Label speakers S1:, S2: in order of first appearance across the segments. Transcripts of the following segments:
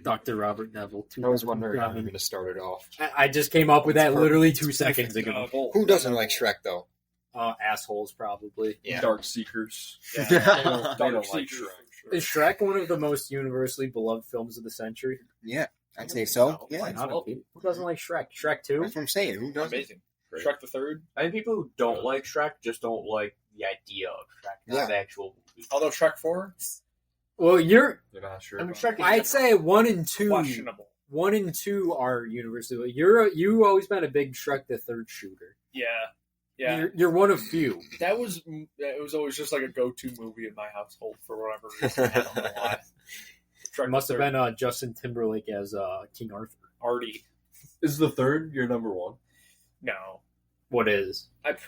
S1: Dr. Robert Neville.
S2: I was wondering how you're going to start it off.
S1: I just came up with that literally 2 seconds ago.
S2: Who doesn't like Shrek, though?
S1: Assholes, probably.
S2: Yeah.
S3: Dark Seekers.
S2: Yeah.
S3: They don't like Shrek.
S1: Is Shrek one of the most universally beloved films of the century?
S2: Yeah, I'd say so. Yeah,
S1: Why not? Who doesn't like Shrek? Shrek 2?
S2: that's what I'm saying. Who doesn't?
S4: Amazing.
S3: Great.
S4: Shrek the Third.
S5: I think people who don't like Shrek just don't like the idea of Shrek, not the actual movie.
S4: Although Shrek 4,
S1: Well,
S3: You're not sure.
S5: I mean,
S3: about
S5: Shrek is
S1: I'd say 1 and 2.
S4: questionable.
S1: 1 and 2 are universally. You've always been a big Shrek the Third shooter.
S4: Yeah. Yeah.
S1: You're one of few.
S4: It was always just like a go-to movie in my household for whatever reason. I don't know why. Shrek
S1: It must
S4: the
S1: have
S4: Third.
S1: been Justin Timberlake as King Arthur.
S4: Artie.
S3: Is the third your number one?
S4: No.
S1: What is?
S4: I've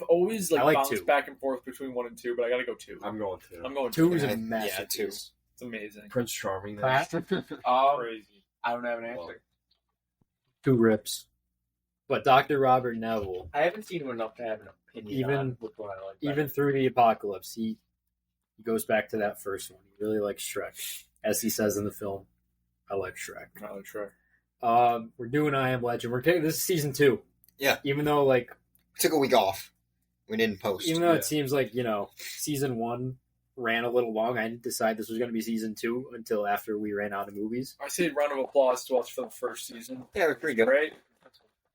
S4: always
S1: I like
S4: bounced
S1: 2.
S4: back and forth between 1 and 2, but I gotta go 2.
S3: I'm going to.
S4: I'm going
S1: 2
S4: 2.
S1: is a
S2: Yeah,
S1: masterpiece.
S4: It's amazing.
S3: Prince Charming.
S1: Class.
S4: Crazy.
S5: I don't have an answer.
S3: Well,
S1: 2 rips. But Dr. Robert Neville,
S5: I haven't seen him enough to have an opinion
S1: Even-
S5: on which one I like.
S1: even through the apocalypse, he goes back to that first one. He really likes Shrek. As he says in the film, I like Shrek.
S4: Oh, Shrek.
S1: We're doing I Am Legend. This is season 2.
S2: Yeah.
S1: Even though
S2: Took a week off. We didn't post.
S1: Even though it seems like, season 1 ran a little long, I didn't decide this was going to be season 2 until after we ran out of movies.
S4: I say round of applause to us for the first season.
S2: Yeah, it was pretty good.
S4: Right?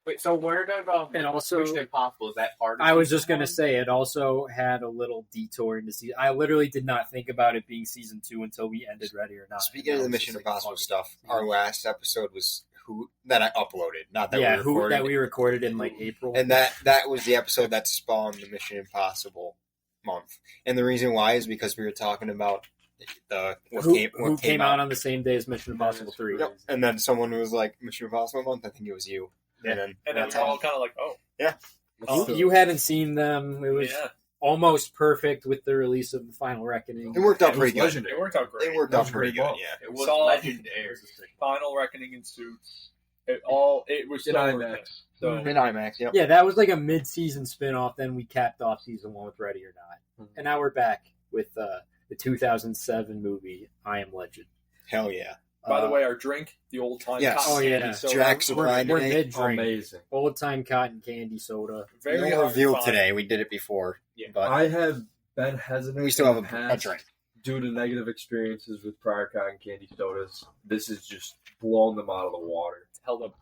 S5: Wait, so where did
S1: And also,
S5: Mission Impossible, is that part of
S1: I was
S5: season
S1: just going to
S5: one?
S1: say, it also had a little detour into season. I literally did not think about it being season 2 until we ended Ready or Not.
S2: Speaking of the
S1: And I was
S2: Mission
S1: just
S2: Impossible
S1: fuck it.
S2: stuff, our last episode was that I uploaded, not that we recorded.
S1: that we recorded in April.
S2: And that was the episode that spawned the Mission Impossible month. And the reason why is because we were talking about
S1: who came out on the same day as Mission Impossible 3.
S2: Yep. And then someone was like, Mission Impossible month? I think it was you.
S1: Yeah.
S2: And
S4: And then
S2: that's
S4: we're
S2: how.
S4: all kind of like, oh.
S1: You hadn't seen them. It was
S4: Yeah.
S1: almost perfect with the release of the Final Reckoning.
S2: It worked out
S3: it was
S2: pretty good.
S3: legendary.
S4: It worked out great.
S2: It worked out pretty good, yeah.
S5: It was
S4: Saw-
S5: legendary.
S4: Final Reckoning in Suits. It was
S3: In
S4: so
S3: IMAX.
S4: worth it. So,
S2: In IMAX, yep.
S1: Yeah, that was like a mid-season spin-off. Then we capped off season 1 with Ready or Not. And now we're back with the 2007 movie, I Am Legend.
S2: Hell yeah.
S4: by the way, our drink, the old time.
S2: Yes.
S1: Oh, yeah.
S2: Jack's
S1: we're
S2: Surprise today.
S1: mid-drink.
S3: Amazing.
S1: Old-time cotton candy soda.
S4: Very
S2: No
S4: hard
S2: review
S4: to find.
S2: today. We did it before.
S5: Yeah.
S2: But
S3: I have been hesitant.
S2: we still have
S3: in the
S2: a
S3: past
S2: drink.
S3: due to negative experiences with prior cotton candy sodas. This is just blowing them out of the water.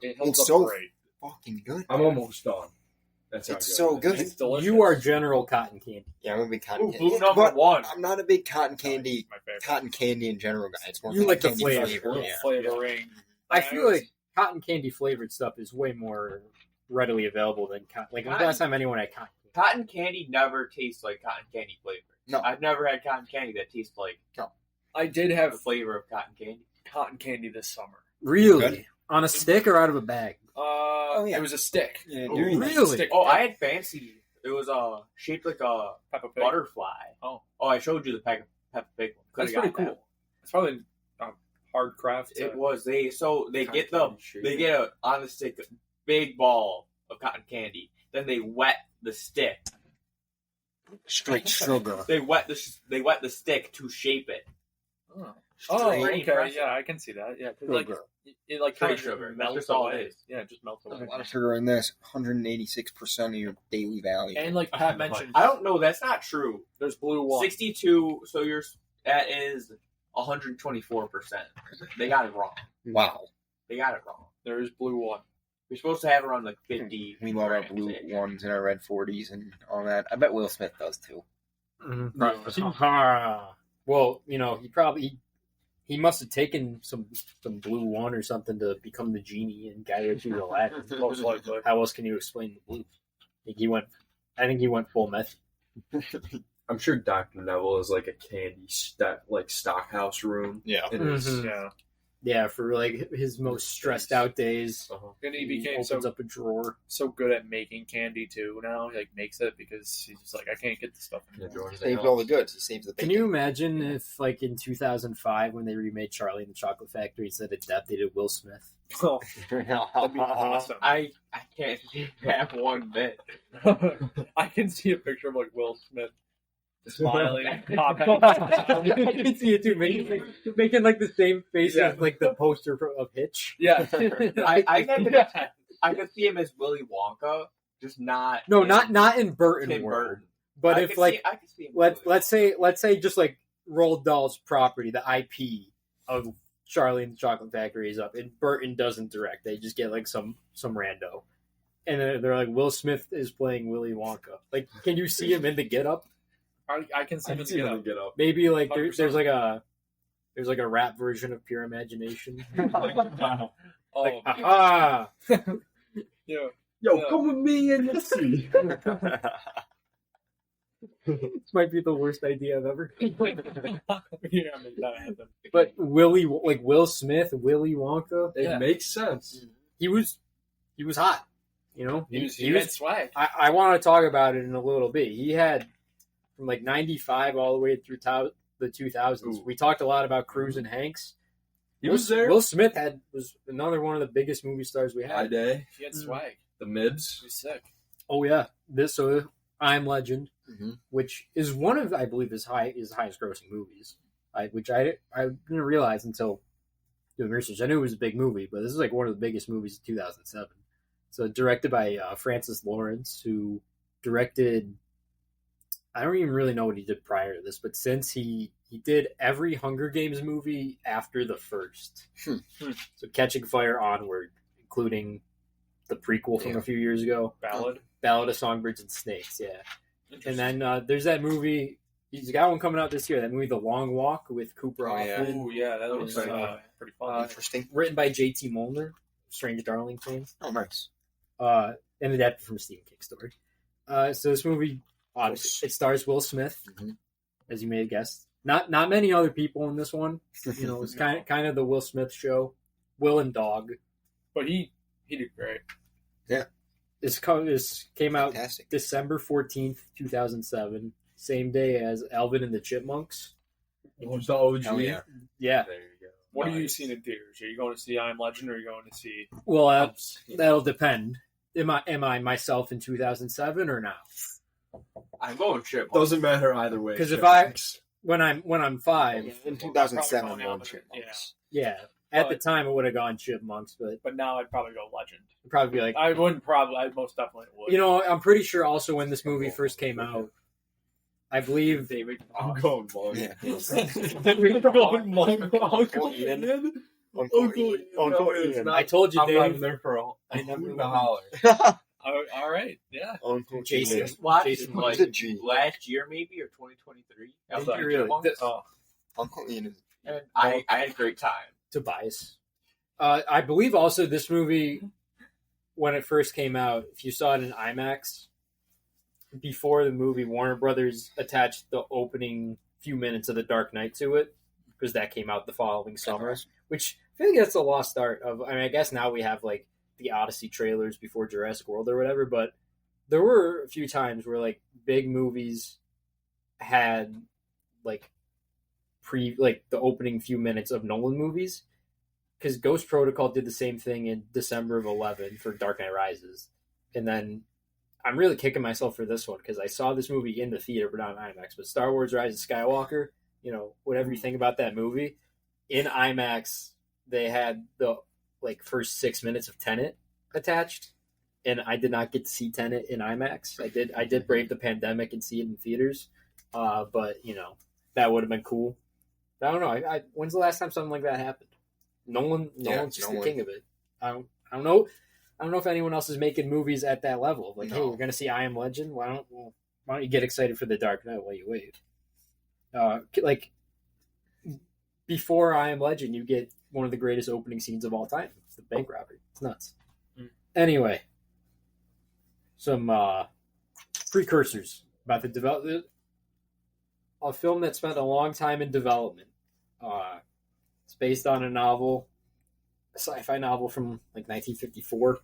S4: It held
S2: It's
S4: up
S2: so
S4: great.
S2: fucking good.
S3: I'm almost done. That's how
S2: It's
S3: good
S2: so
S3: it
S2: good.
S3: is.
S4: It's delicious.
S1: You are General Cotton Candy.
S2: Yeah, I'm a big cotton
S5: Ooh,
S2: candy.
S5: blue number
S2: But
S5: 1.
S2: I'm not a big cotton candy
S4: My favorite.
S2: cotton candy in general guy. It's more
S1: You like the
S2: candy
S1: flavor.
S2: Yeah.
S4: Flavoring.
S1: I feel like cotton candy flavored stuff is way more readily available than cotton. Like, when's the last time anyone had cotton candy?
S5: Cotton candy never tastes like cotton candy flavor.
S2: No.
S5: I've never had cotton candy that tastes like
S4: I did
S5: the
S4: have
S5: flavor of cotton candy.
S4: cotton candy this summer.
S1: Really?
S2: Good.
S1: On a stick or out of a bag?
S2: yeah.
S4: It was a stick.
S2: Yeah,
S5: Oh,
S2: you're-
S1: really?
S4: Stick.
S5: Oh, I had fancy. It was shaped like a
S4: Peppa Pig.
S5: butterfly.
S4: Oh.
S5: I showed you the Peppa Pig one.
S4: That's
S5: Coulda
S4: pretty
S5: got that
S4: cool.
S5: one.
S4: It's probably hard craft.
S5: It was they get
S3: Cotton candy
S5: they get a on the stick a big ball of cotton candy. Then they wet the stick.
S2: straight sugar.
S5: They wet the stick to shape it.
S4: Oh,
S5: Pretty
S4: okay.
S5: impressive.
S4: Yeah, I can see that. Yeah, 'cause, like
S2: Sugar.
S4: it like
S5: Straight
S4: kind of
S5: sugar. That's
S4: melts
S5: just all it
S4: away.
S5: is.
S4: Yeah, it just melts
S2: There's
S4: away.
S2: a lot of sugar in this. 186% of your daily value.
S4: And like Pat mentioned,
S5: I don't know. That's not true.
S4: there's blue one.
S5: 62. So that is 124%. They got it wrong.
S2: Wow.
S5: They got it wrong.
S4: There is blue one.
S5: We're supposed to have around like 50.
S2: We love our
S5: grams
S2: blue
S5: each.
S2: ones and our red 40s and all that. I bet Will Smith does too.
S1: Well, he must have taken some blue one or something to become the genie and guide her through Aladdin.
S4: Most likely.
S1: How else can you explain the blue? I think he went full meth.
S3: I'm sure Dr. Neville is like a candy stockhouse room.
S2: Yeah.
S3: It is.
S1: Mhm.
S4: Yeah.
S1: Yeah, for like his most stressed out days.
S4: And he
S1: He
S4: became
S1: opens up a drawer.
S4: so good at making candy too. Now he like makes it because he's just like, I can't get this stuff.
S3: Yeah, Jordan's
S2: Saves
S3: like,
S2: all the goods. He saves the
S1: Can
S2: bacon.
S1: you imagine if, like, in 2005, when they remade Charlie and the Chocolate Factory, instead of Depp, they did Will Smith?
S4: Oh, that'd be awesome.
S5: I can't have one bit.
S4: I can see a picture of like Will Smith Smiling.
S1: I can see it too, making like the same face as like the poster of Hitch.
S4: Yeah.
S5: I could see him as Willy Wonka, just not.
S1: No, not in Burton
S5: Tim
S1: world.
S5: Burton.
S1: But
S5: I
S1: if
S5: could
S1: like
S5: I could see him
S1: let's say just like Roald Dahl's property, the IP of Charlie and the Chocolate Factory is up, and Burton doesn't direct. They just get like some rando, and they're like, Will Smith is playing Willy Wonka. Like, can you see him in the Get Up?
S4: I can see
S3: I
S4: him
S3: can see him
S4: get
S3: get up.
S1: Maybe like
S4: 100%.
S1: there's like a rap version of Pure Imagination.
S4: Oh,
S1: Like, aha!
S4: yeah.
S3: Yo,
S4: Yeah.
S3: come with me and let's see.
S1: This might be the worst idea I've ever.
S4: Yeah, make that happen.
S1: But Will Smith, Willy Wonka,
S3: It
S4: Yeah.
S3: makes sense.
S1: he was hot. You know,
S4: He had swag.
S1: I want to talk about it in a little bit. He had from like '95 all the way through the 2000s.
S3: Ooh.
S1: We talked a lot about Cruise and Hanks.
S3: He was there.
S1: Will Smith was another one of the biggest movie stars we
S3: High
S1: had.
S3: Day,
S4: He had swag.
S3: the Mibs.
S4: He was sick.
S1: Oh yeah, I'm Legend,
S2: Mhm.
S1: which is one of I believe his highest grossing movies. Which I didn't realize until doing research. I knew it was a big movie, but this is like one of the biggest movies of 2007. So directed by Francis Lawrence, who directed. I don't even really know what he did prior to this, but since he did every Hunger Games movie after the first. So Catching Fire onward, including the prequel from a few years ago,
S4: Ballad.
S1: Ballad of Songbirds and Snakes, yeah. And then there's that movie, he's got one coming out this year, that movie The Long Walk with Cooper
S2: Oh, yeah.
S1: Hoffman,
S4: Oh yeah, that was pretty fun.
S2: Interesting.
S1: written by J.T. Molnar, Strange Darling fans,
S2: Oh, nice.
S1: and adapted from a Stephen King story. So this movie, obviously, it stars Will Smith,
S2: Mhm.
S1: as you may have guessed. Not many other people in this one. You know, it's kind of the Will Smith show. Will and Dog.
S4: But he did great.
S1: This came out
S2: Fantastic.
S1: December 14th, 2007, same day as Alvin and the Chipmunks.
S3: The OG.
S2: Hell yeah.
S1: Yeah.
S3: There you go.
S4: What are you
S3: Nice.
S4: seeing in theaters? Are you going to see I Am Legend or are you going to see
S1: Well, that'll depend. Am I myself in 2007 or now?
S5: I'm going Chipmunk.
S3: Doesn't matter either way.
S1: 'Cause if
S3: Chipmunks.
S1: When I'm 5,
S2: In 2007,
S4: Probably
S2: one
S4: going
S2: Chipmunks.
S1: yeah. At the
S4: But-
S1: time, it would have gone Chipmunks, but
S4: But now I'd probably go Legend.
S1: it'd probably be like,
S4: I most definitely would.
S1: you know, I'm pretty sure also when this movie first came out, I believe
S5: David.
S3: I'm going Monk.
S2: Yeah.
S3: I'm going Monk. Uncle
S2: Ian.
S3: Ian.
S2: Uncle
S3: Uncle
S2: Ian.
S3: Ian.
S2: Uncle
S3: No, it's
S2: Ian.
S3: not.
S1: I told you,
S3: I'm not
S1: Dave.
S3: in there for all.
S1: I never
S3: the
S1: know.
S3: holler.
S4: All right, yeah.
S2: Uncle
S1: Jason.
S2: Ian.
S5: Watched
S1: Jason
S5: like
S2: Who's a G?
S5: last year maybe or 2023. I was
S1: Did
S5: on
S1: you really?
S5: Chipmunks,
S2: Uncle Ian is.
S5: and I had a great time.
S1: Tobias. I believe also this movie, when it first came out, if you saw it in IMAX, before the movie, Warner Brothers attached the opening few minutes of The Dark Knight to it, because that came out the following summer, which I feel like that's a lost art of, I guess now we have like the Odyssey trailers before Jurassic World or whatever, but there were a few times where like big movies had like the opening few minutes of Nolan movies, because Ghost Protocol did the same thing in December of 11 for Dark Knight Rises, and then I'm really kicking myself for this one because I saw this movie in the theater but not in IMAX. But Star Wars: Rise of Skywalker, you know, whatever you think about that movie, in IMAX they had the like first 6 minutes of Tenet attached, and I did not get to see Tenet in IMAX. I did brave the pandemic and see it in theaters, but you know that would have been cool. I don't know. When's the last time something like that happened? Nolan's just the king of it. I don't know. I don't know if anyone else is making movies at that level. Like, hey, we're gonna see I Am Legend. Why don't you get excited for The Dark Knight while you wait? Like before I Am Legend, you get one of the greatest opening scenes of all time. It's the bank robbery. It's nuts. Anyway, some precursors about the development. A film that spent a long time in development. It's based on a novel, a sci-fi novel from like 1954.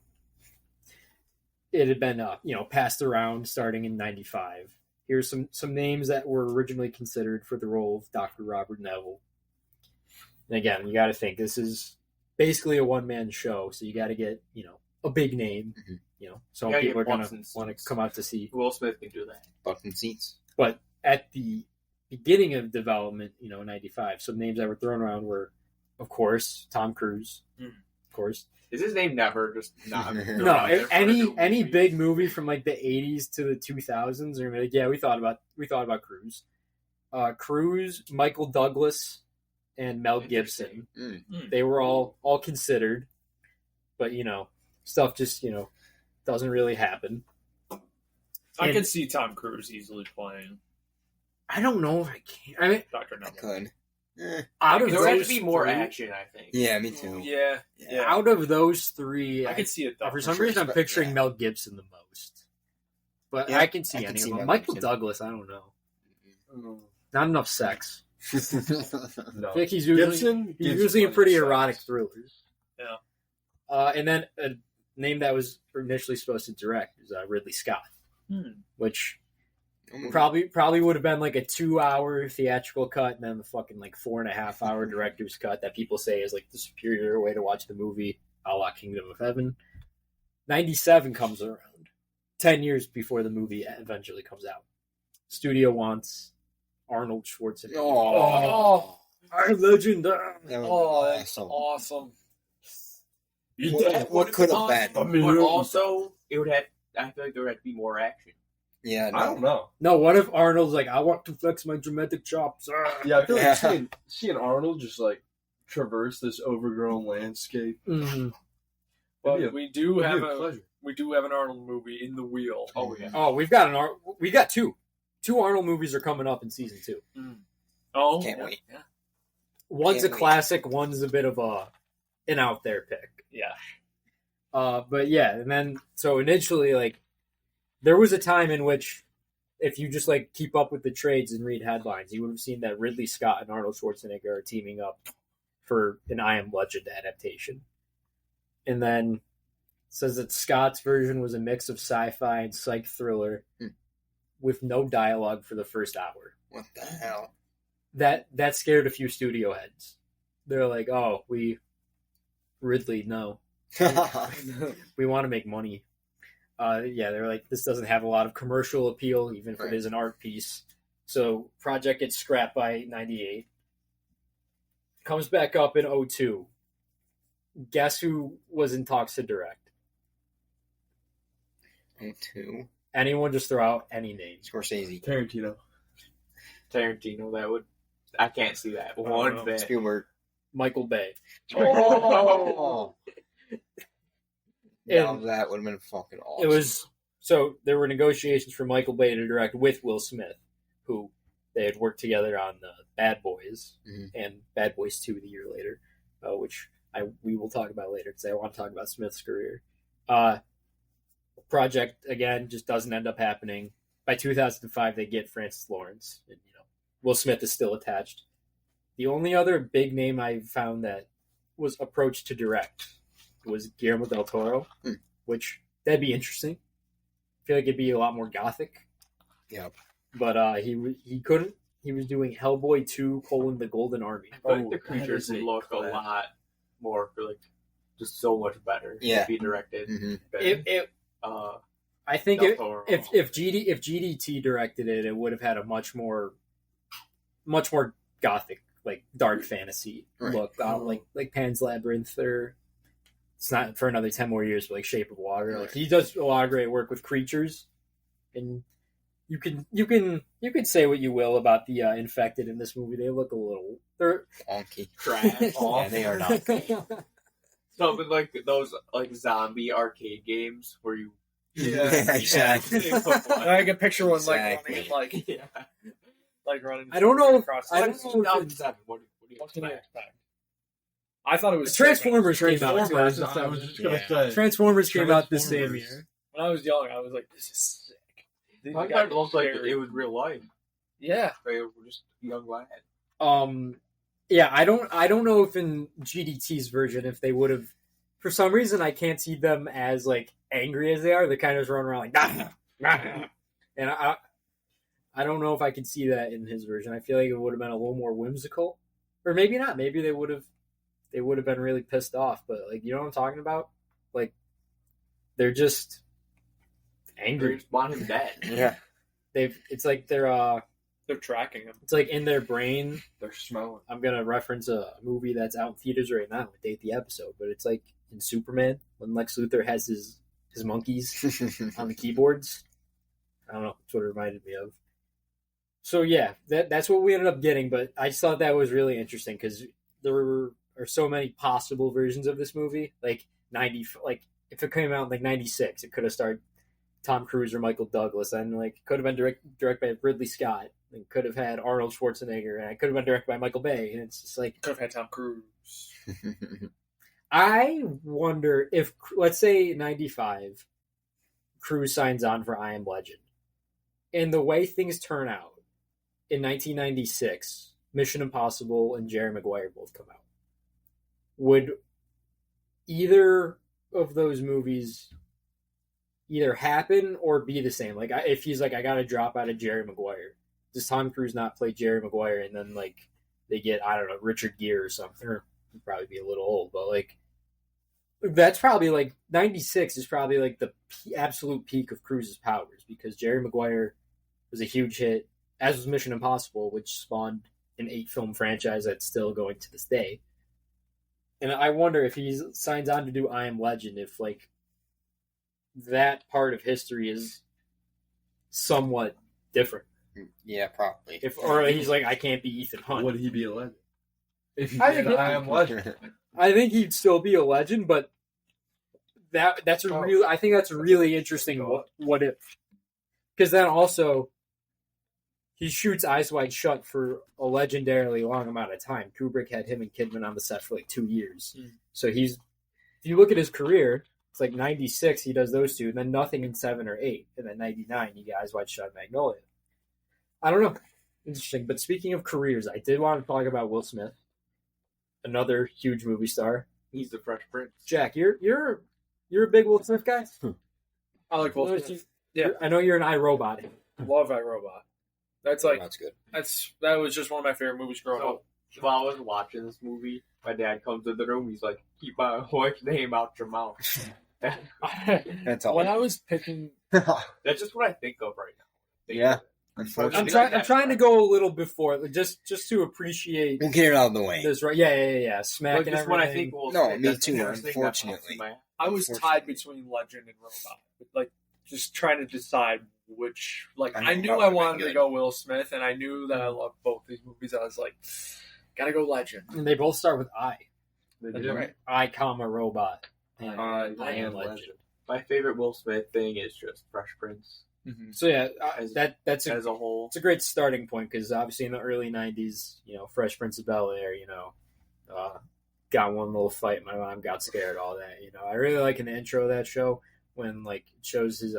S1: It had been, passed around starting in '95. Here's some names that were originally considered for the role of Dr. Robert Neville. And again, you got to think this is basically a one-man show, so you got to get a big name.
S2: Mhm.
S1: Some
S5: Gotta
S1: people are
S5: get
S1: going
S5: butts
S1: to
S5: and
S1: want to
S5: seats.
S1: come out to see.
S5: Will Smith can do that.
S2: Button seats.
S1: But at the beginning of development, in '95, some names that were thrown around were, of course, Tom Cruise, of course.
S5: Is his name never just not?
S1: No,
S5: out there for a new
S1: any
S5: movie?
S1: big movie from like the '80s to the 2000s, are like, yeah, we thought about Cruise, Cruise, Michael Douglas, and Mel Gibson. They were all considered, but stuff just doesn't really happen.
S4: I
S1: And-
S4: could see Tom Cruise easily playing
S1: I don't know if I can. I mean,
S2: I
S4: Dr. No.
S2: could.
S1: out of
S5: There would have
S1: those
S5: to be more
S1: three,
S5: action, I think.
S2: Yeah, me too.
S4: Yeah.
S1: out of those three,
S4: I could see it though.
S1: for some
S2: sure,
S1: reason I'm
S2: but-
S1: picturing
S2: yeah.
S1: Mel Gibson the most. But
S2: Yeah,
S1: I can see
S2: I can
S1: any
S2: see
S1: of them.
S2: Mel
S1: Michael
S2: Gibson.
S1: Douglas, I don't know.
S3: Mm,
S1: Not enough sex.
S3: no.
S1: I think he's usually in pretty erotic thrillers.
S4: Yeah.
S1: And then a name that was initially supposed to direct is Ridley Scott, which probably would have been like a 2-hour theatrical cut, and then the fucking like 4.5-hour director's cut that people say is like the superior way to watch the movie, a la Kingdom of Heaven. 97 comes around, 10 years before the movie eventually comes out. Studio wants Arnold Schwarzenegger.
S2: Oh,
S1: Our legend.
S2: that was
S4: Oh, that's
S2: awesome.
S4: awesome.
S2: What could have been?
S5: But also, it would have. I feel like there would have to be more action.
S2: Yeah,
S3: I don't know.
S1: No, what if Arnold's like, I want to flex my dramatic chops?
S3: Yeah, I feel
S2: Yeah.
S3: like seeing Arnold just like traverse this overgrown landscape.
S1: Mhm.
S4: But
S3: It'd be
S4: we do
S3: it'd
S4: have
S3: be a pleasure.
S4: an Arnold movie in the wheel.
S5: Oh yeah.
S1: Oh, we got two. Two Arnold movies are coming up in season 2.
S4: Oh,
S2: Can't wait.
S4: Yeah.
S1: One's
S2: Can't
S1: a
S2: wait.
S1: classic, one's a bit of an out there pick.
S4: Yeah.
S1: But yeah, and then so initially, like, there was a time in which, if you just like keep up with the trades and read headlines, you would have seen that Ridley Scott and Arnold Schwarzenegger are teaming up for an I Am Legend adaptation. And then it says that Scott's version was a mix of sci-fi and psych thriller with no dialogue for the first hour.
S2: What the hell?
S1: That scared a few studio heads. They're like, "Oh, Ridley, no, we want to make money." Yeah, they're like, this doesn't have a lot of commercial appeal, even if
S2: Right.
S1: it is an art piece. So project gets scrapped by '98. Comes back up in '02. Guess who was in talks to direct?
S2: Two.
S1: Anyone, just throw out any name.
S2: Scorsese.
S3: Tarantino.
S5: Tarantino. That would. I can't see that one
S4: know.
S5: bit.
S2: Spielberg.
S1: Michael Bay.
S2: Oh. Now
S1: And
S2: that would have been fucking awesome.
S1: it was so there were negotiations for Michael Bay to direct with Will Smith, who they had worked together on Bad Boys
S2: Mhm.
S1: and Bad Boys 2 the year later, which we will talk about later because I want to talk about Smith's career. Project again just doesn't end up happening. By 2005, they get Francis Lawrence, and Will Smith is still attached. The only other big name I found that was approached to direct was Guillermo del Toro, which that'd be interesting. I feel like it'd be a lot more gothic.
S2: Yep.
S1: But he couldn't. He was doing Hellboy 2: The Golden Army.
S5: I feel like the
S3: that
S5: creatures
S3: is a
S5: look a
S3: class.
S5: lot more like just so much better.
S2: Yeah.
S5: To be directed.
S2: Mhm.
S1: I think
S5: Del Toro.
S1: if GDT directed it, it would have had a much more gothic, like dark fantasy
S2: Right.
S1: look, like Pan's Labyrinth, or it's not for another 10 more years, but like Shape of Water. Like
S2: Right.
S1: he does a lot of great work with creatures, and you can say what you will about the infected in this movie. They look they're
S2: Wonky.
S5: trash.
S2: Yeah, they are not.
S5: Something like those like zombie arcade games where you
S2: Yeah, exactly.
S4: I can picture one
S2: Exactly.
S4: running
S5: yeah.
S4: running.
S1: I don't know.
S4: across.
S1: I don't know if
S5: 2007. What do you
S4: What can you
S5: expect?
S4: expect? I thought it was
S1: Transformers came out.
S3: Transformers. I was just gonna say.
S1: Transformers came out the same
S3: Transformers.
S1: year.
S4: When I was young, I was like, "This is sick." These
S5: I
S4: guys
S5: thought it looked like
S4: scary.
S5: it was real life.
S4: Yeah,
S5: They were just young lads.
S1: Yeah, I don't know if in GDT's version, if they would have, for some reason I can't see them as like angry as they are. They kind of just run around like and I don't know if I could see that in his version. I feel like it would have been a little more whimsical, or maybe not. Maybe they would have been really pissed off. But like, you know what I'm talking about? Like, they're just
S5: They
S1: angry.
S5: just want him dead.
S2: Yeah.
S1: It's like they're
S4: They're tracking him.
S1: It's like in their brain.
S3: They're smelling.
S1: I'm gonna reference a movie that's out in theaters right now. I date the episode, but it's like in Superman when Lex Luthor has his monkeys on the keyboards. I don't know. That's what it reminded me of. So yeah, that's what we ended up getting. But I just thought that was really interesting because there are so many possible versions of this movie. Like if it came out in like '96, it could have starred Tom Cruise or Michael Douglas, and like could have been directed by Ridley Scott, and could have had Arnold Schwarzenegger, and it could have been directed by Michael Bay. And it's just like
S4: Could have had Tom Cruise.
S1: I wonder if, let's say, '95, Cruise signs on for I Am Legend, and the way things turn out in 1996, Mission Impossible and Jerry Maguire both come out. Would either of those movies either happen or be the same? Like, if he's like, I got to drop out of Jerry Maguire, does Tom Cruise not play Jerry Maguire, and then like they get, I don't know, Richard Gere or something? Or he'd probably be a little old, but like that's probably like '96 is probably like the absolute peak of Cruise's powers, because Jerry Maguire was a huge hit, as was Mission Impossible, which spawned an 8-film franchise that's still going to this day. And I wonder if he signs on to do I Am Legend, if like that part of history is somewhat different.
S2: Yeah, probably.
S1: Or he's like, I can't be Ethan Hunt.
S3: Would he be a legend? If he
S1: I
S3: did,
S1: think
S3: I Am Legend.
S1: I think he'd still be a legend, but that's a real. I think that's really interesting. What if? Because then also, he shoots Eyes Wide Shut for a legendarily long amount of time. Kubrick had him and Kidman on the set for like 2 years. So if you look at his career, it's like '96 he does those two, and then nothing in 7 or 8, and then '99 you get Eyes Wide Shut, Magnolia. I don't know, interesting. But speaking of careers, I did want to talk about Will Smith, another huge movie star.
S5: He's the Fresh Prince.
S1: Jack, you're a big Will Smith guy.
S4: I like Will Smith. Yeah.
S1: I know you're an iRobot.
S4: Love iRobot. That's like
S2: That's good.
S4: that was just one of my favorite movies growing up.
S5: While I was watching this movie, my dad comes in the room. He's like, "Keep my wife's name out your mouth."
S2: That's all.
S4: When I was picking,
S5: That's just what I think of right now.
S2: Yeah.
S1: I'm
S2: Unfortunately,
S1: trying to go a little before, just to appreciate
S2: we'll get it out of the way.
S1: this. Right? Yeah. Smacking
S5: But just when I think,
S1: everything.
S5: well,
S2: No, me
S5: that's the
S2: too,
S5: first thing that pops in
S2: unfortunately.
S5: my head.
S4: I was tied between Legend and Robot. Like just trying to decide which. Like I knew I wanted to go Will Smith, and I knew that I loved both these movies. I was like, gotta go Legend.
S1: And they both start with I.
S3: They
S4: do. Right.
S1: I, comma, robot. And
S3: I
S1: I am
S3: am
S1: legend.
S3: legend.
S5: My favorite Will Smith thing is just Fresh Prince
S1: So yeah,
S5: As-
S1: that's
S5: as a whole.
S1: it's a great starting point, because obviously in the early '90s, Fresh Prince of Bel-Air, got one little fight, my mom got scared, all that. I really like in the intro of that show when like it shows his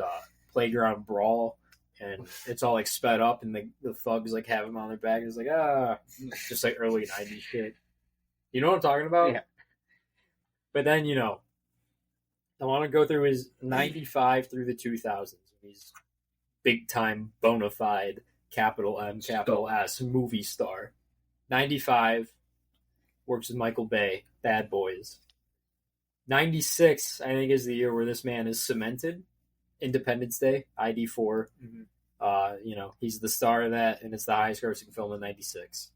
S1: playground brawl, and it's all like sped up, and the thugs like have him on their back. It's like just like early '90s shit. You know what I'm talking about?
S2: Yeah.
S1: But then I want to go through his '95 through the 2000s. He's big time, bona fide, capital M, capital S movie star. '95 works with Michael Bay, Bad Boys. '96, I think, is the year where this man is cemented. Independence Day, ID4. He's the star of that, and it's the highest grossing film in '96.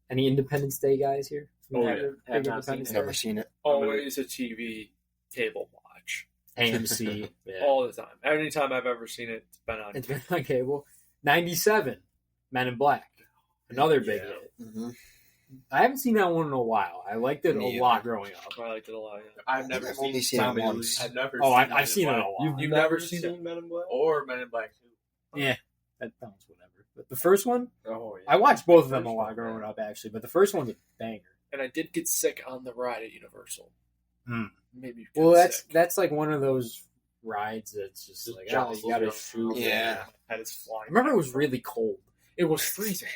S1: Any Independence Day guys here?
S4: Oh, yeah.
S5: Have not seen
S1: Independence
S5: it.
S1: Day?
S2: Never seen it.
S4: Always a TV cable watch
S1: AMC. Yeah.
S4: all the time. Anytime I've ever seen it, it's been on.
S1: It's been on cable. '97, Men in Black. Another big
S4: Yeah.
S1: hit.
S2: Mm-hmm.
S1: I haven't seen that one in a while. I liked it
S2: Me
S1: a lot
S2: either.
S1: growing up.
S4: I liked it a lot. Yeah.
S5: I've never
S2: I've
S5: seen,
S2: only seen it
S5: Tommy Lee.
S2: once.
S5: I've never
S1: Oh,
S5: seen
S1: I've seen it in a
S5: Black.
S1: while.
S4: You've never seen
S3: Men in Black?
S5: Or Men in Black 2.
S1: Yeah, that sounds whatever. But the first one,
S3: Oh, yeah.
S1: I watched both of them a
S3: First
S1: lot
S3: one,
S1: growing
S3: yeah.
S1: up, actually. But the first one's a banger.
S4: And I did get sick on the ride at Universal.
S1: Hmm.
S4: Maybe.
S1: Well, that's like one of those rides that's just like,
S5: jostles
S1: you gotta
S5: around.
S1: shoot.
S2: Yeah.
S4: That is flying.
S1: I remember it was really cold.
S4: It was freezing.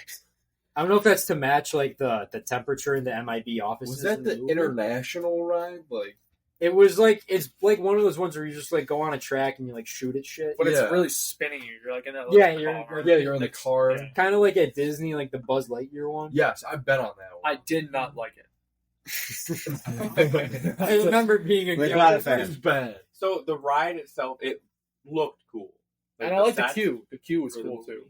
S1: I don't know if that's to match like the temperature in the MIB offices.
S3: Was that
S1: in
S3: the
S1: movie.
S3: international ride? Like,
S1: It was like, it's like one of those ones where you just like go on a track and you like shoot at shit.
S4: But
S3: Yeah.
S4: it's really spinning you. You're like in that
S1: Yeah,
S4: little car.
S3: you're in the car.
S4: Yeah.
S1: Kind of like at Disney, like the Buzz Lightyear one.
S3: Yes, I've been on that one.
S4: I did not like it.
S1: I remember being a
S2: With
S1: kid.
S2: a lot of fans.
S3: It's bad.
S5: So the ride itself, it looked cool.
S4: And I like the
S5: sets
S4: queue. The queue was
S5: for the
S4: cool
S5: movie.
S4: too.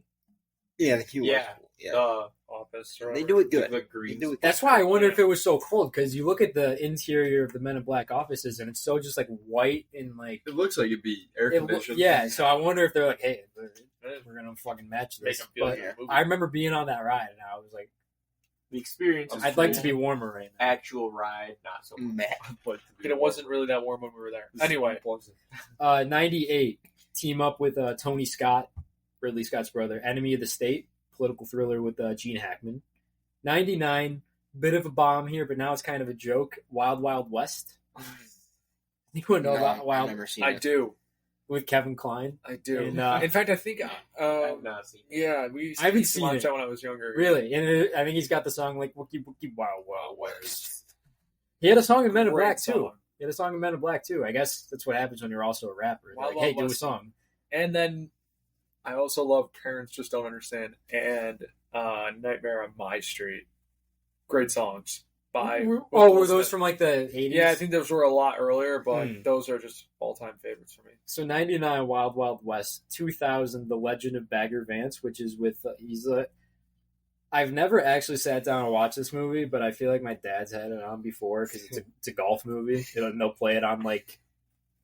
S2: Yeah, he was.
S5: Yeah.
S2: Yeah.
S4: Office.
S2: They
S4: Or
S2: do it good.
S5: The
S2: They
S5: green.
S2: do it
S1: That's why I wonder if it was so cold, because you look at the interior of the Men in Black offices and it's so just like white and like
S3: It looks like it'd be air
S1: it
S3: conditioned.
S1: yeah. So I wonder if they're like, hey, we're gonna fucking match
S4: Make
S1: this.
S4: them feel
S1: But
S4: like a movie.
S1: I remember being on that ride and I was like,
S5: The experience. Is
S1: I'd like to
S5: cool.
S1: be warmer right now.
S5: Actual ride, not so much.
S2: Matt.
S3: But
S4: And it wasn't really that warm when we were there. Anyway,
S1: 98, team up with Tony Scott, Ridley Scott's brother, Enemy of the State, political thriller with Gene Hackman. 99, bit of a bomb here, but now it's kind of a joke. Wild Wild West. Anyone know about
S2: I've
S1: Wild
S2: never seen
S4: I
S2: it.
S4: do.
S1: with Kevin Kline?
S4: I do.
S1: And,
S4: In fact, I think.
S5: I've not seen it.
S4: Yeah, we.
S1: I haven't
S4: used to
S1: seen
S4: watch
S1: it.
S4: that when I was younger.
S1: Really? And I think he's got the song like Wookie Wookie Wild Wild West. He had a song in Men in
S4: Great
S1: Black too.
S4: song.
S1: He had a song in Men in Black too. I guess that's what happens when you're also a rapper. They're
S4: Wild
S1: like, hey,
S4: Wild
S1: do a
S4: West.
S1: song.
S4: And then I also love Parents Just Don't Understand and Nightmare on My Street. Great songs by.
S1: Were
S4: Will
S1: those
S4: Smith.
S1: from like the 80s?
S4: Yeah, I think those were a lot earlier, but
S1: Hmm.
S4: those are just all-time favorites for me.
S1: So 99, Wild Wild West. 2000, The Legend of Bagger Vance, which is with I've never actually sat down and watched this movie, but I feel like my dad's had it on before because it's a golf movie. They'll play it on like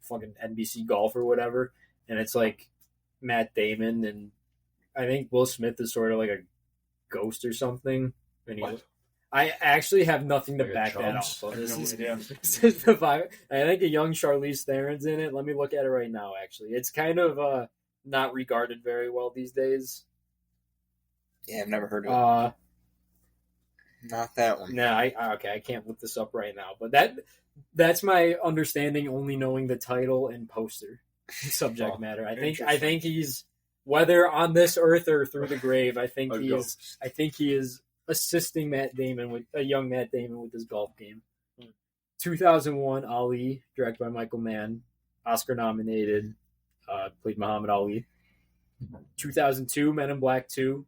S1: fucking NBC Golf or whatever, and it's like Matt Damon and I think Will Smith is sort of like a ghost or something. And
S3: What?
S1: I actually have nothing to
S3: Like a
S1: back that
S3: Chubs?
S1: off.
S3: I have no idea.
S1: This is the vibe. I think a young Charlize Theron's in it. Let me look at it right now. Actually, it's kind of not regarded very well these days.
S2: Yeah, I've never heard of it. Not that one.
S1: Nah, I can't look this up right now. But that's my understanding, only knowing the title and poster subject
S3: Oh,
S1: matter. I
S4: interesting.
S1: think he's whether on this earth or through the grave. I think
S3: A
S1: he is.
S3: ghost.
S1: I think he is assisting Matt Damon with a young Matt Damon with his golf game. 2001 Ali, directed by Michael Mann, Oscar nominated, played Muhammad Ali. 2002 Men in Black 2.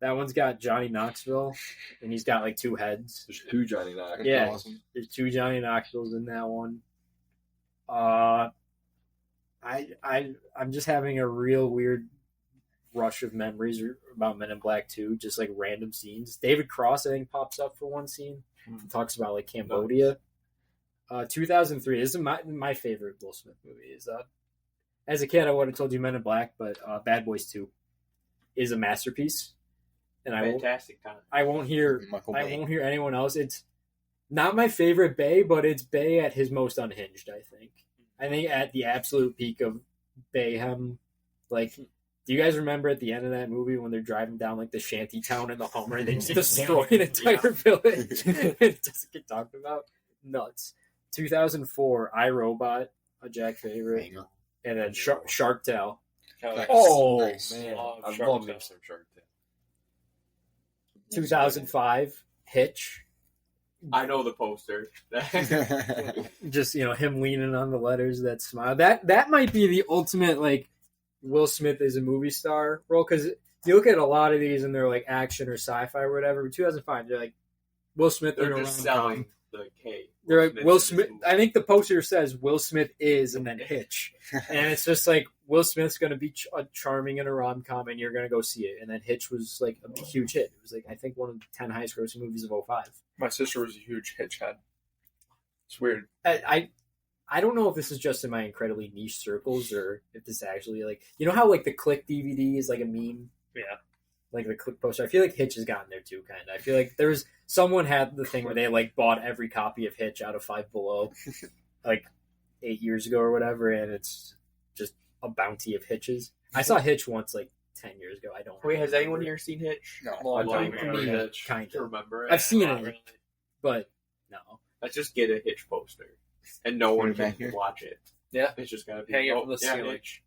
S1: That one's got Johnny Knoxville, and he's got like two heads.
S3: There's two Johnny Knox.
S1: Yeah.
S2: Awesome.
S1: There's two Johnny Knoxvilles in that one. I'm just having a real weird rush of memories about Men in Black 2, just like random scenes. David Cross, I think, pops up for one scene. Talks about like Cambodia. 2003. This is my favorite Will Smith movie. Is as a kid I would have told you Men in Black, but Bad Boys 2 is a masterpiece, and
S5: Fantastic time.
S1: I won't hear
S2: Michael
S1: I
S2: Bay.
S1: won't hear anyone else. It's not my favorite Bay, but it's Bay at his most unhinged. I think at the absolute peak of Bayhem. Like, do you guys remember at the end of that movie when they're driving down like the shanty town in the Hummer and they just destroy an entire village? It doesn't get talked about. Nuts. 2004, iRobot, a Jack favorite,
S2: Banger.
S1: and then Shark Tale.
S2: Nice.
S1: Oh
S2: Nice.
S1: man.
S3: I
S4: Shark
S3: love me
S4: Tale.
S3: some Shark Tale.
S1: 2005, Hitch.
S5: I know the poster.
S1: Just him leaning on the letters that smile. That might be the ultimate like Will Smith is a movie star role, because you look at a lot of these and they're like action or sci-fi or whatever. But 2005, they're like Will Smith.
S5: They're
S1: in a
S5: just
S1: rom-com.
S5: selling the cake.
S1: They're like Will
S5: is
S1: Smith.
S5: movie.
S1: I think the poster says Will Smith is, and then Hitch, and it's just like Will Smith's going to be charming in a rom com, and you're going to go see it. And then Hitch was like a huge hit. It was like I think one of the 10 highest grossing movies of 05.
S4: My sister was a huge Hitch head. It's weird.
S1: I don't know if this is just in my incredibly niche circles or if this actually like how like the Click DVD is like a meme.
S4: Yeah.
S1: Like the Click poster. I feel like Hitch has gotten there too, kind of. I feel like someone had the thing where they like bought every copy of Hitch out of Five Below, like 8 years ago or whatever, and it's just a bounty of Hitches. I saw Hitch once like 10 years ago. I don't.
S5: Wait, has anyone
S1: remember.
S5: here seen Hitch?
S2: No.
S4: Long
S3: I
S4: time
S3: don't
S4: ago.
S3: remember
S4: Yeah.
S3: Hitch.
S1: Kind
S5: To
S1: of,
S5: remember it?
S1: I've seen
S5: Not
S1: it.
S5: really.
S1: but no.
S5: Let's just get a Hitch poster, and no one
S2: Put it
S5: can
S2: back here.
S5: watch it.
S4: Yeah.
S5: It's just gotta be
S4: Hang it from the
S5: yeah,
S4: ceiling.
S5: Hitch.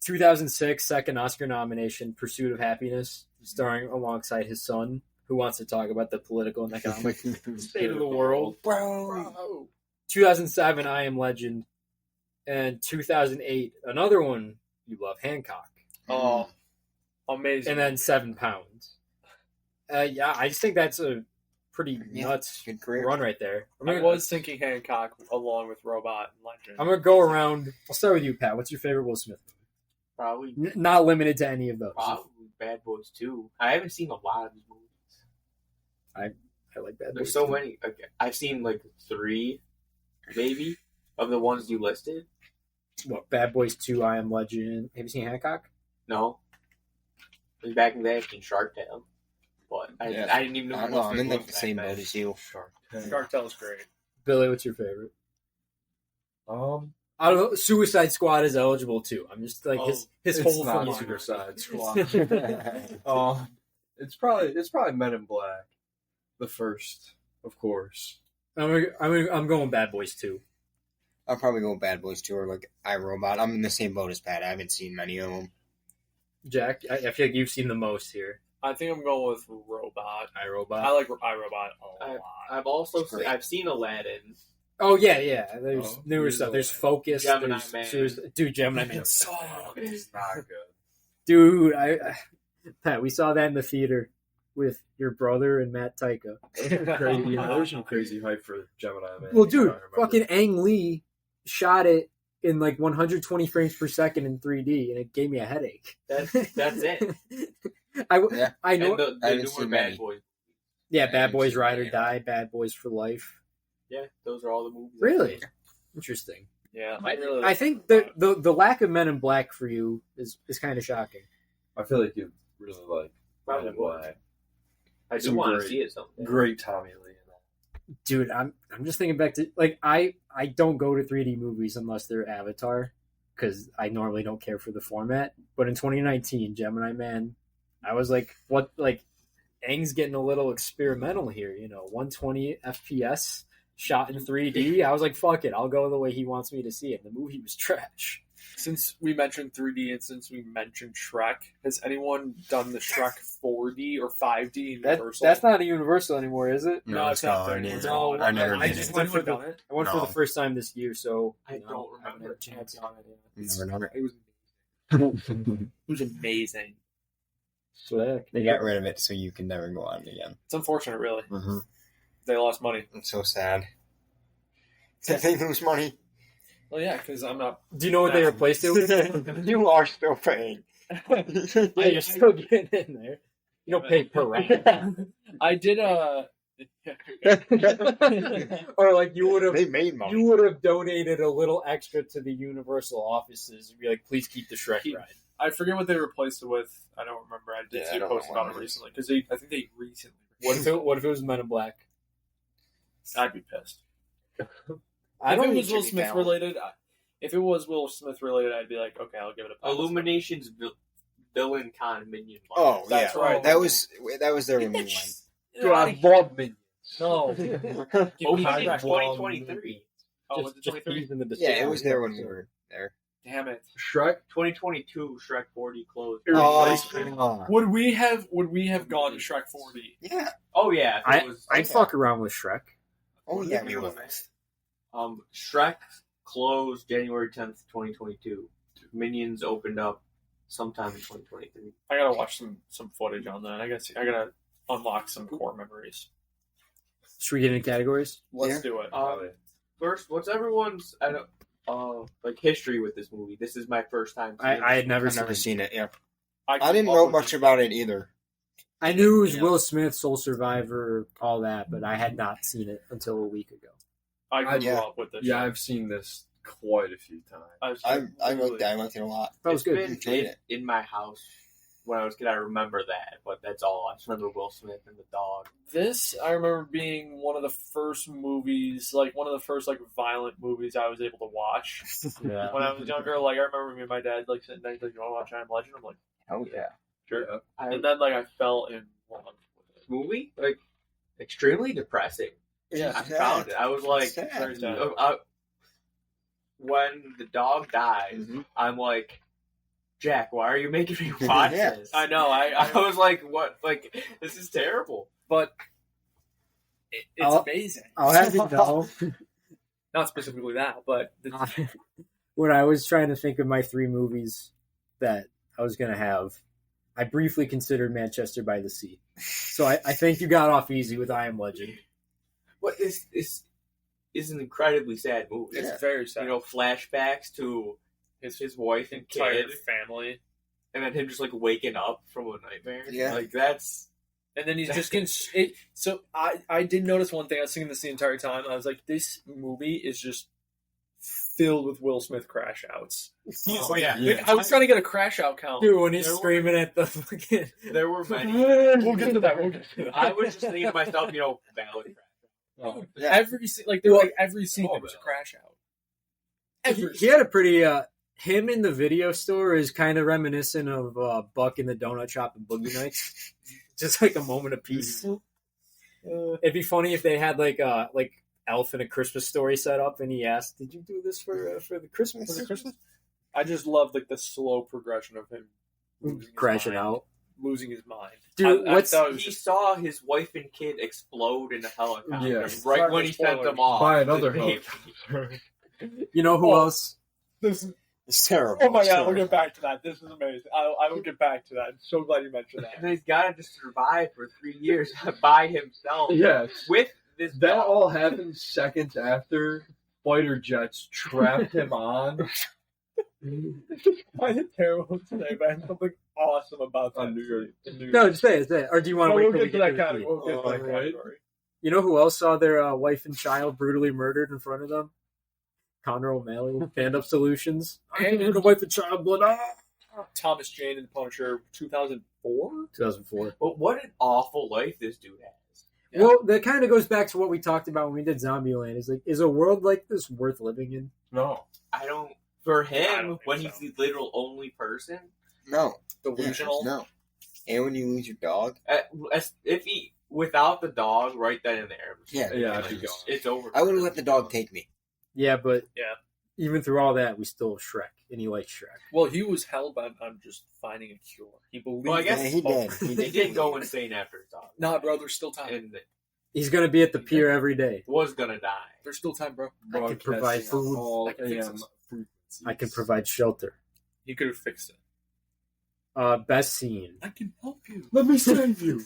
S1: 2006, second Oscar nomination, Pursuit of Happiness, starring alongside his son, who wants to talk about the political and economic state of the world.
S2: Bro.
S1: 2007, I Am Legend. And 2008, another one you love, Hancock.
S4: Oh, amazing.
S1: And then 7 Pounds. Yeah, I just think that's a pretty
S2: Yeah,
S1: nuts
S2: Good career.
S1: run right there.
S4: I was thinking Hancock along with Robot and Legend.
S1: I'm going to go around. I'll start with you, Pat. What's your favorite Will Smith movie?
S5: Probably
S1: Not limited to any of those.
S5: Probably Bad Boys 2. I haven't seen a lot of these movies.
S1: I like Bad Boys.
S5: There's so
S1: 2.
S5: many. Okay. I've seen like 3, maybe, of the ones you listed.
S1: What, Bad Boys 2, I Am Legend. Have you seen Hancock?
S5: No. It was back in the day, I've seen Shark Tale. But I didn't even know.
S2: I don't know. I'm in like the same boat as you.
S4: Shark Tale's great.
S1: Billy, what's your favorite?
S3: I
S1: I don't know. Suicide Squad is eligible too. I'm just like his
S3: it's
S1: whole
S3: not
S1: thing.
S3: Suicide Squad. It's probably Men in Black, the first, of course.
S1: I'm going Bad Boys 2.
S2: I'll probably go Bad Boys 2 or like iRobot. I'm in the same boat as Pat. I haven't seen many of them.
S1: Jack, I feel like you've seen the most here.
S4: I think I'm going with Robot.
S1: iRobot.
S4: I like iRobot a lot.
S5: I've seen Aladdin.
S1: Oh yeah. There's newer
S3: there's
S1: stuff. There's
S3: Aladdin.
S1: Focus.
S5: Gemini
S1: there's,
S5: Man.
S1: dude, Gemini Man sucks.
S3: It's not good.
S1: Dude, Pat, we saw that in the theater with your brother and Matt Taika.
S3: Crazy emotion, crazy hype for Gemini Man.
S1: Well, dude,
S3: I remember.
S1: fucking Ang Lee shot it in like 120 frames per second in 3D, and it gave me a headache.
S5: That's it.
S1: I know.
S5: And the
S2: I
S5: newer
S2: haven't seen
S5: Bad
S2: many.
S5: Boys.
S1: Yeah,
S2: I
S1: Bad
S2: haven't
S1: Boys
S2: seen
S1: Ride or
S2: any.
S1: Die, Bad Boys for Life.
S5: Yeah, those are all the movies.
S1: Really? Interesting.
S4: Yeah,
S1: I think the lack of Men in Black for you is kind of shocking.
S3: I feel like you really like
S5: Probably
S3: Men in Black.
S5: I do
S3: Some
S5: want to
S3: great-
S5: see it someday.
S3: Great Tommy Lee in that.
S1: Dude, I'm just thinking back to like I don't go to 3D movies unless they're Avatar because I normally don't care for the format. But in 2019, Gemini Man, I was like, what? Like, Aang's getting a little experimental here. 120 FPS shot in 3D. I was like, fuck it, I'll go the way he wants me to see it. The movie was trash.
S4: Since we mentioned 3D and since we mentioned Shrek, has anyone done the Shrek 4D or 5D Universal?
S1: That's not a Universal anymore, is it?
S4: No, it's not
S2: gone.
S4: there.
S1: No,
S2: I never
S1: I
S2: did
S1: just
S2: it.
S1: went for
S4: Anyone
S1: the
S4: done it?
S1: I went for
S2: No.
S1: the first time this year, so
S5: I don't remember
S1: a chance
S5: on it.
S2: Never done it.
S4: It was amazing.
S1: Sick.
S2: They got rid of it so you can never go on it again.
S4: It's unfortunate, really.
S2: Mm-hmm.
S4: They lost money.
S2: It's so sad. Did they lose money?
S4: Well, yeah, because I'm not.
S1: Do you know what they replaced it with?
S2: You are still paying.
S1: Yeah, you're still getting in there. You don't pay per round.
S4: I did
S1: Or like you would
S2: They
S1: have
S2: made money.
S1: you would have donated a little extra to the Universal offices and be like, please keep the Shrek ride.
S4: I forget what they replaced it with. I don't remember. I did
S2: Yeah,
S4: see
S2: I
S4: a
S2: don't
S4: post
S2: know
S4: about
S2: what
S4: it
S2: it is.
S4: recently because I think they recently.
S1: What if it was Men in Black?
S4: I'd be pissed.
S1: I don't
S4: If it
S1: need
S4: was Will
S2: Jimmy
S4: Smith
S2: Fallon.
S4: related, if it was Will Smith related, I'd be like, okay, I'll give it a pass.
S5: Illumination's villain con minion.
S2: Oh,
S4: That's
S2: yeah.
S4: right.
S2: That was there when we went.
S3: Dude, I love Minions.
S1: No.
S5: Oh, he
S3: I
S5: did
S3: love
S5: 2023.
S4: Oh, was it 23?
S2: Yeah, it was there when we were there.
S4: Damn it!
S3: Shrek.
S5: 2022 Shrek 4D closed.
S2: Oh,
S4: Would we have gone to Shrek 4D?
S2: yeah.
S5: Oh yeah, if it was,
S1: I'd fuck around with Shrek.
S2: Oh, yeah, we would.
S5: Shrek closed January 10th, 2022. Minions opened up sometime in 2023.
S4: I gotta watch some footage on that. I gotta unlock some core memories.
S1: Should we get into categories?
S4: Let's
S2: Yeah.
S4: do it.
S5: First, what's everyone's like history with this movie? This is my first time. seeing
S1: I
S5: it.
S1: had never
S2: I've
S1: seen
S2: never
S1: it.
S2: seen it, yeah.
S4: I
S2: I didn't know much about it either.
S1: I knew it was
S2: Yeah.
S1: Will Smith, Soul Survivor, all that, but I had not seen it until a week ago.
S4: I grew
S2: Yeah.
S4: up with this.
S3: Yeah,
S4: shit.
S3: I've seen this quite a few times.
S2: I liked it. I liked it a lot.
S1: That was
S5: It's
S1: good.
S5: been
S2: Enjoyed it.
S5: in my house when I was a kid. I remember that, but that's all. I just remember Will Smith and the dog.
S4: This I remember being one of the first movies, like one of the first like violent movies I was able to watch
S1: Yeah.
S4: when I was younger. Like I remember me and my dad like sitting there like, "You want to watch I Am Legend?" I'm like,
S2: Oh, yeah.
S4: "Sure."
S3: Yeah.
S4: And then like I fell in love with it.
S5: Movie like extremely depressing.
S4: Yeah.
S5: I found it. I was like,
S2: Sad.
S4: Very sad.
S5: when the dog dies,
S2: Mhm.
S5: I'm like, Jack, why are you making me watch
S2: Yeah.
S5: this?
S4: I know.
S5: I was like, what? Like, this is terrible.
S4: But it's
S1: I'll-
S4: amazing.
S1: I'll have you know,
S4: Not specifically that, but
S1: when I was trying to think of my 3 movies that I was going to have, I briefly considered Manchester by the Sea. So I think you got off easy with I Am Legend.
S5: What is an incredibly sad movie.
S4: it's
S2: Yeah.
S4: very sad.
S5: You know, flashbacks to his wife and
S4: entire
S5: kid.
S4: family.
S5: and then him just like waking up from a nightmare.
S2: Yeah.
S5: Like that's.
S4: And then he's just getting. So I did notice one thing. I was thinking this the entire time. I was like, this movie is just filled with Will Smith crash outs.
S1: Oh yeah.
S4: Like, I was trying to get a crash out count.
S1: Dude, when he's screaming at the fucking.
S5: There were many.
S4: We'll get to that.
S5: I was just thinking to myself, valid.
S3: Oh.
S2: Yeah.
S4: Every scene, like there were like every scene there was a crash out.
S1: He had a pretty. Him in the video store is kind of reminiscent of Buck in the donut shop and Boogie Nights. Just like a moment of peace. It'd be funny if they had like Elf in a Christmas Story set up, and he asked, "Did you do this for the Christmas?"
S2: For the Christmas?
S4: I just love like the slow progression of him
S1: Crashing out.
S4: losing his mind.
S1: Dude,
S4: I
S1: what's
S4: thought it was
S5: He
S4: just-
S5: saw his wife and kid explode in a helicopter
S3: Yeah.
S5: right
S4: Sorry
S5: when
S4: for
S5: he sent
S4: spoilers.
S5: them off.
S3: By another
S5: The day-
S3: helicopter.
S1: you know who
S4: Oh.
S1: else?
S4: This,
S2: It's terrible.
S4: oh my
S2: It's
S4: god, we'll
S2: terrible.
S4: get back to that. This is amazing. I will get back to that. I'm so glad you mentioned
S5: And
S4: that.
S5: then he's got to just survive for 3 years by himself
S3: Yes.
S5: with this
S3: That
S5: dog.
S3: all happened seconds after fighter jets trapped him on
S4: I did terrible today, but I had something awesome about that.
S3: on New York.
S1: No, just say it. Or do you want to
S4: No,
S1: wait
S4: we'll
S1: till we
S4: get to that
S1: the
S4: category.
S1: tweet?
S4: We'll get to that
S3: Alright.
S4: category.
S1: You know who else saw their wife and child brutally murdered in front of them? Connor O'Malley, Stand Up Solutions. I
S4: And-
S1: heard a wife and child blood.
S4: Thomas Jane and the Punisher, 2004.
S1: 2004.
S5: But what an awful life this dude has.
S4: Yeah.
S1: Well, that kind of goes back to what we talked about when we did Zombieland. Is like, is a world like this worth living in?
S3: No.
S5: I don't. For
S4: I
S5: him,
S4: don't think
S5: when
S4: so.
S5: he's the literal only person,
S2: No.
S4: Delusional.
S2: No. And when you lose your dog,
S5: if he without the dog right then and there,
S2: Yeah.
S3: Yeah,
S2: I
S3: she's
S2: just-
S3: gone.
S5: it's over.
S2: I would have let the dog take me.
S1: Yeah, but
S4: Yeah.
S1: even through all that, we still Shrek, and he likes Shrek.
S4: Well, he was hell bent on just finding a cure. He believed.
S5: Well, I guess-
S2: Yeah, he did. He
S5: He
S2: did.
S5: did go insane after his dog,
S4: Nah, bro. There's still time.
S5: and
S1: He's gonna be at the pier every day.
S5: was gonna die.
S4: There's still time, bro.
S1: I can provide
S3: Broadcasting
S1: food.
S3: all
S4: I can fix
S3: AM
S4: this.
S3: frequencies.
S1: I can provide shelter.
S4: He could have fixed it.
S1: Best scene.
S4: I can help you.
S3: Let me save you.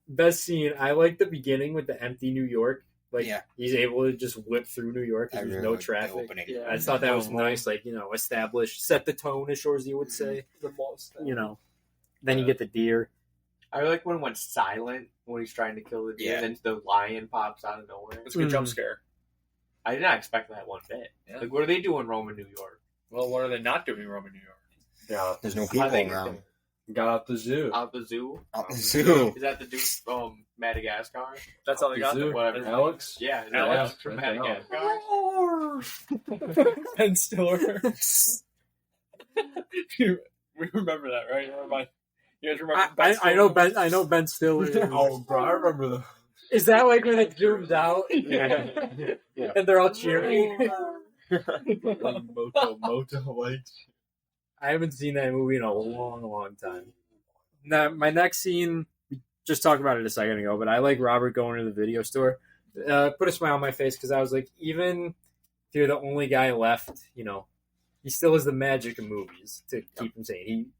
S1: Best scene. I like the beginning with the empty New York. Like
S2: Yeah.
S1: he's able to just whip through New York.
S2: I
S1: And there's
S2: really
S1: no
S2: liked the
S1: traffic.
S2: opening.
S5: Yeah.
S1: I just thought that was
S3: No.
S1: nice. Like establish, set the tone, as short as you would say.
S4: The most.
S1: Then you get the deer.
S5: I like when it went silent when he's trying to kill the dude,
S2: Yeah.
S5: and the lion pops out of nowhere.
S4: It's a good jump
S1: Mhm.
S4: scare.
S5: I did not expect that one bit.
S4: Yeah.
S5: Like, what are they doing, Rome in New York?
S4: Well, what are they not doing in Roman New York?
S3: Got
S2: There's no
S5: I
S2: people
S5: think
S2: around.
S3: got out the zoo.
S5: out the zoo.
S2: Out in the zoo.
S5: Is that the dude from Madagascar?
S4: That's all they got.
S3: The zoo.
S5: Whatever.
S3: Alex?
S5: Yeah,
S4: Alex
S5: Alex from
S3: that's
S5: Madagascar.
S4: Ben Stiller. We remember that, right? You guys remember? Ben
S1: I
S4: Stiller?
S1: know Ben. I know Ben Stiller.
S3: Oh, bro, I remember the.
S1: Is that like when it zooms out?
S3: Yeah.
S1: And they're all cheering.
S3: Like Moto lights.
S1: I haven't seen that movie in a long, long time. Now, my next scene, we just talked about it a second ago, but I like Robert going to the video store. Put a smile on my face because I was like, even if you're the only guy left, he still has the magic of movies to keep him sane.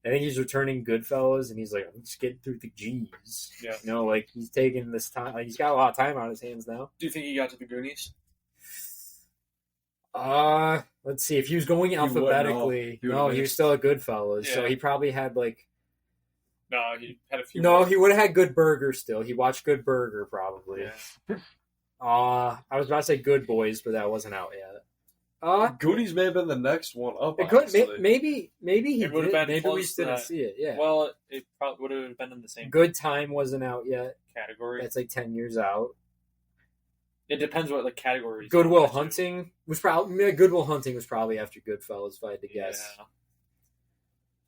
S1: I think he's returning Goodfellas, and he's like, I'm just getting through the G's.
S4: Yeah.
S1: Like he's taking this time. Like, he's got a lot of time on his hands now.
S4: Do you think he got to the Goonies?
S1: Let's see. If he was going
S3: wouldn't
S1: alphabetically,
S3: know.
S1: no, he was still at Goodfellas, so
S4: Yeah.
S1: he probably had like.
S4: No, he had a few.
S1: No,
S4: more.
S1: he would have had Good Burger still. He watched Good Burger probably.
S4: Yeah.
S1: I was about to say Good Boys, but that wasn't out yet.
S3: Goonies may have been the next one up.
S1: It could
S3: honestly.
S1: maybe he
S4: It would've
S1: did.
S4: been
S1: Maybe we
S4: close
S1: just
S4: to
S1: didn't
S4: that.
S1: see it. Yeah.
S4: Well, it probably would have been in the same
S1: Good Time wasn't out yet.
S4: category.
S1: That's like 10 years out.
S4: It depends what the category. is.
S1: Goodwill Hunting was probably Goodwill Hunting was probably after Goodfellas, if I had to guess.
S4: Yeah.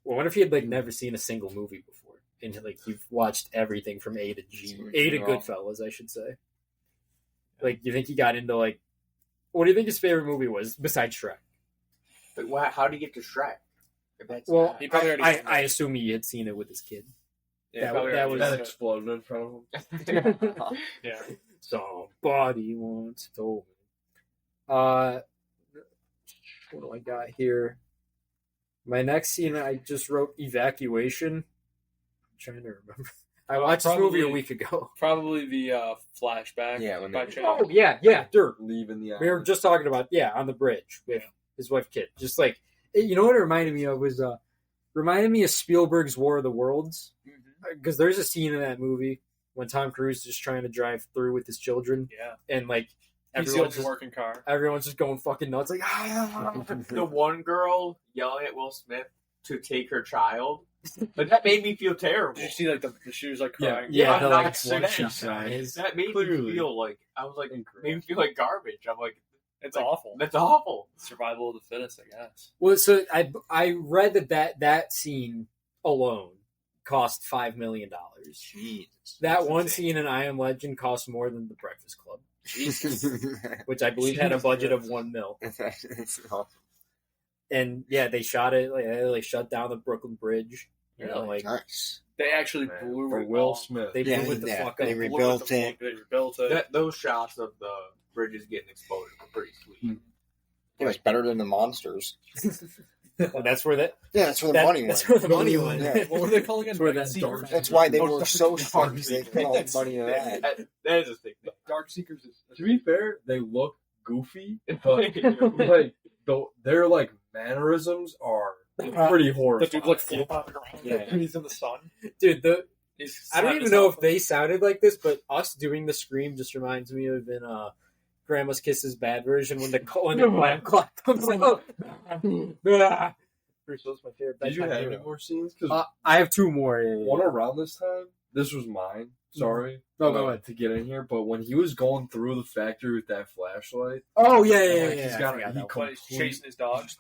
S1: Well, what if he had like never seen a single movie before, and like you've watched everything from A to G, A to Goodfellas, I should say. Like, you think he got into like, what do you think his favorite movie was besides Shrek?
S5: But how do you get to Shrek? If that's
S1: Well,
S5: not-
S4: He probably already seen
S1: I
S4: it.
S1: assume he had seen it with his kid.
S4: Yeah,
S1: that
S4: probably
S1: that
S4: already
S1: was-
S3: That
S4: seen it.
S3: exploded in front of him.
S4: Yeah.
S1: Somebody once told me. What do I got here? My next scene, I just wrote Evacuation. I'm trying to remember. I watched this movie a
S4: Probably-
S1: week ago.
S4: Probably the flashback.
S2: Yeah, when
S4: by
S2: they-
S4: Chad.
S1: Oh, yeah, Dirt.
S3: Leaving the
S1: We were
S3: island.
S1: just talking about, on the bridge with his wife, kid. Just like, You know what it reminded me of was reminded me of Spielberg's War of the Worlds, because there's a scene in that movie when Tom Cruise is just trying to drive through with his children, and like everyone's just
S4: working car.
S1: Everyone's just going fucking nuts, like
S5: The one girl yelling at Will Smith to take her child, but that made me feel terrible.
S4: Did you see like the shoes like crying?
S1: Yeah,
S5: I'm
S1: like
S5: not sick.
S1: that.
S5: That made me feel like I was like made me feel like garbage. I'm like,
S4: It's awful.
S5: That's awful.
S4: Survival of the fittest, I guess.
S1: Well, so I read that scene alone cost $5 million.
S2: Jesus.
S1: That one scene in I Am Legend cost more than The Breakfast Club, which I believe had a budget of $1 million.
S2: That's awesome.
S1: And yeah, they shot it. Like, they shut down the Brooklyn Bridge. You know, like
S2: Nice.
S4: They actually blew
S3: For
S4: it
S3: Will
S4: off.
S3: Smith.
S1: they blew
S2: Yeah,
S1: it the
S2: yeah,
S1: fuck
S2: they
S1: up.
S2: rebuilt it.
S4: They rebuilt it.
S5: Those shots of the bridges getting exploded were pretty sweet.
S2: It was better than the monsters.
S1: Well, that's where that.
S2: Yeah, that's where the money went.
S1: That's where the money went.
S2: Yeah.
S4: What were they calling it?
S1: That's where that
S4: Dark
S1: dark-
S4: Seekers.
S2: That's why they
S4: Oh,
S2: were
S4: Dark
S2: so
S4: Seekers.
S2: smart, because they put all the money in that.
S5: That is a thing.
S4: Dark Seekers is
S3: To be fair, they look goofy, but like their like mannerisms are pretty
S4: the
S3: horrifying.
S4: dude like flip on the ground.
S1: Yeah.
S4: And he's in the sun.
S1: Dude,
S4: He's
S1: I don't
S4: slapping
S1: even know if
S4: himself.
S1: they sounded like this, but us doing the scream just reminds me of in Grandma's Kisses Bad version when the alarm clock comes out. Bruce, that's my favorite.
S3: Did you
S1: bedtime
S3: have any
S1: hero.
S3: more scenes? Because
S1: I have two more. Yeah.
S3: one around this time, this was mine. Sorry,
S1: No, go ahead.
S3: to get in here. But when he was going through the factory with that flashlight,
S1: Oh yeah,
S3: like,
S1: yeah.
S3: he's
S1: I
S3: got
S1: forgot
S3: he
S1: that one.
S4: But he's chasing his dogs.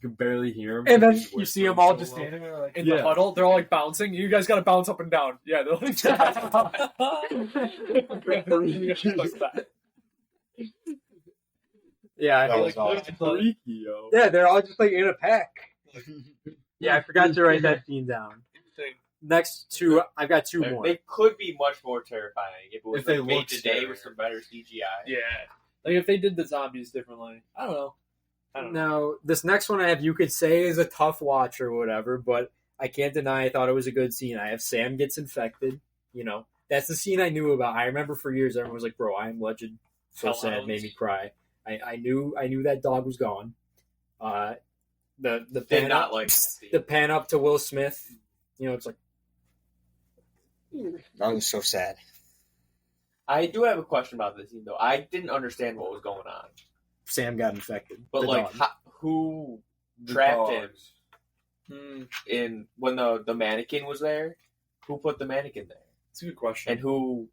S3: You could barely hear him.
S1: And then
S3: He's
S1: you see them
S3: whispering
S1: all
S3: so
S1: just
S3: low.
S1: standing there like.
S4: In the huddle, they're all like bouncing. You guys got to bounce up and down. Yeah, they're like, like that.
S1: Yeah, I
S2: That
S1: feel
S2: was
S1: like
S2: awesome.
S3: Freaky, yo.
S1: yeah, they're all just like in a pack. Yeah, I forgot to write that scene down. Next two, I've got two more.
S5: They could be much more terrifying if it was
S3: If they
S5: like, made
S3: look
S5: today
S3: scarier.
S5: with some better CGI.
S4: Yeah. Like if they did the zombies differently. I don't know.
S1: Now, this next one I have, you could say is a tough watch or whatever, but I can't deny I thought it was a good scene. I have Sam gets infected. You know, that's the scene I knew about. I remember for years everyone was like, "Bro, I Am Legend." So sad,
S4: Hellhounds.
S1: made me cry. I knew that dog was gone. The
S5: Did
S1: pan
S5: not
S1: up,
S5: like that scene.
S1: the pan up to Will Smith. You know, it's like
S2: That was so sad.
S5: I do have a question about this scene though. I didn't understand what was going on,
S1: Sam got infected.
S5: but
S1: The
S5: like,
S1: dog.
S5: who
S3: The
S5: trapped him
S3: dogs.
S5: in when the mannequin was there? Who put the mannequin there?
S4: It's a good question.
S5: And who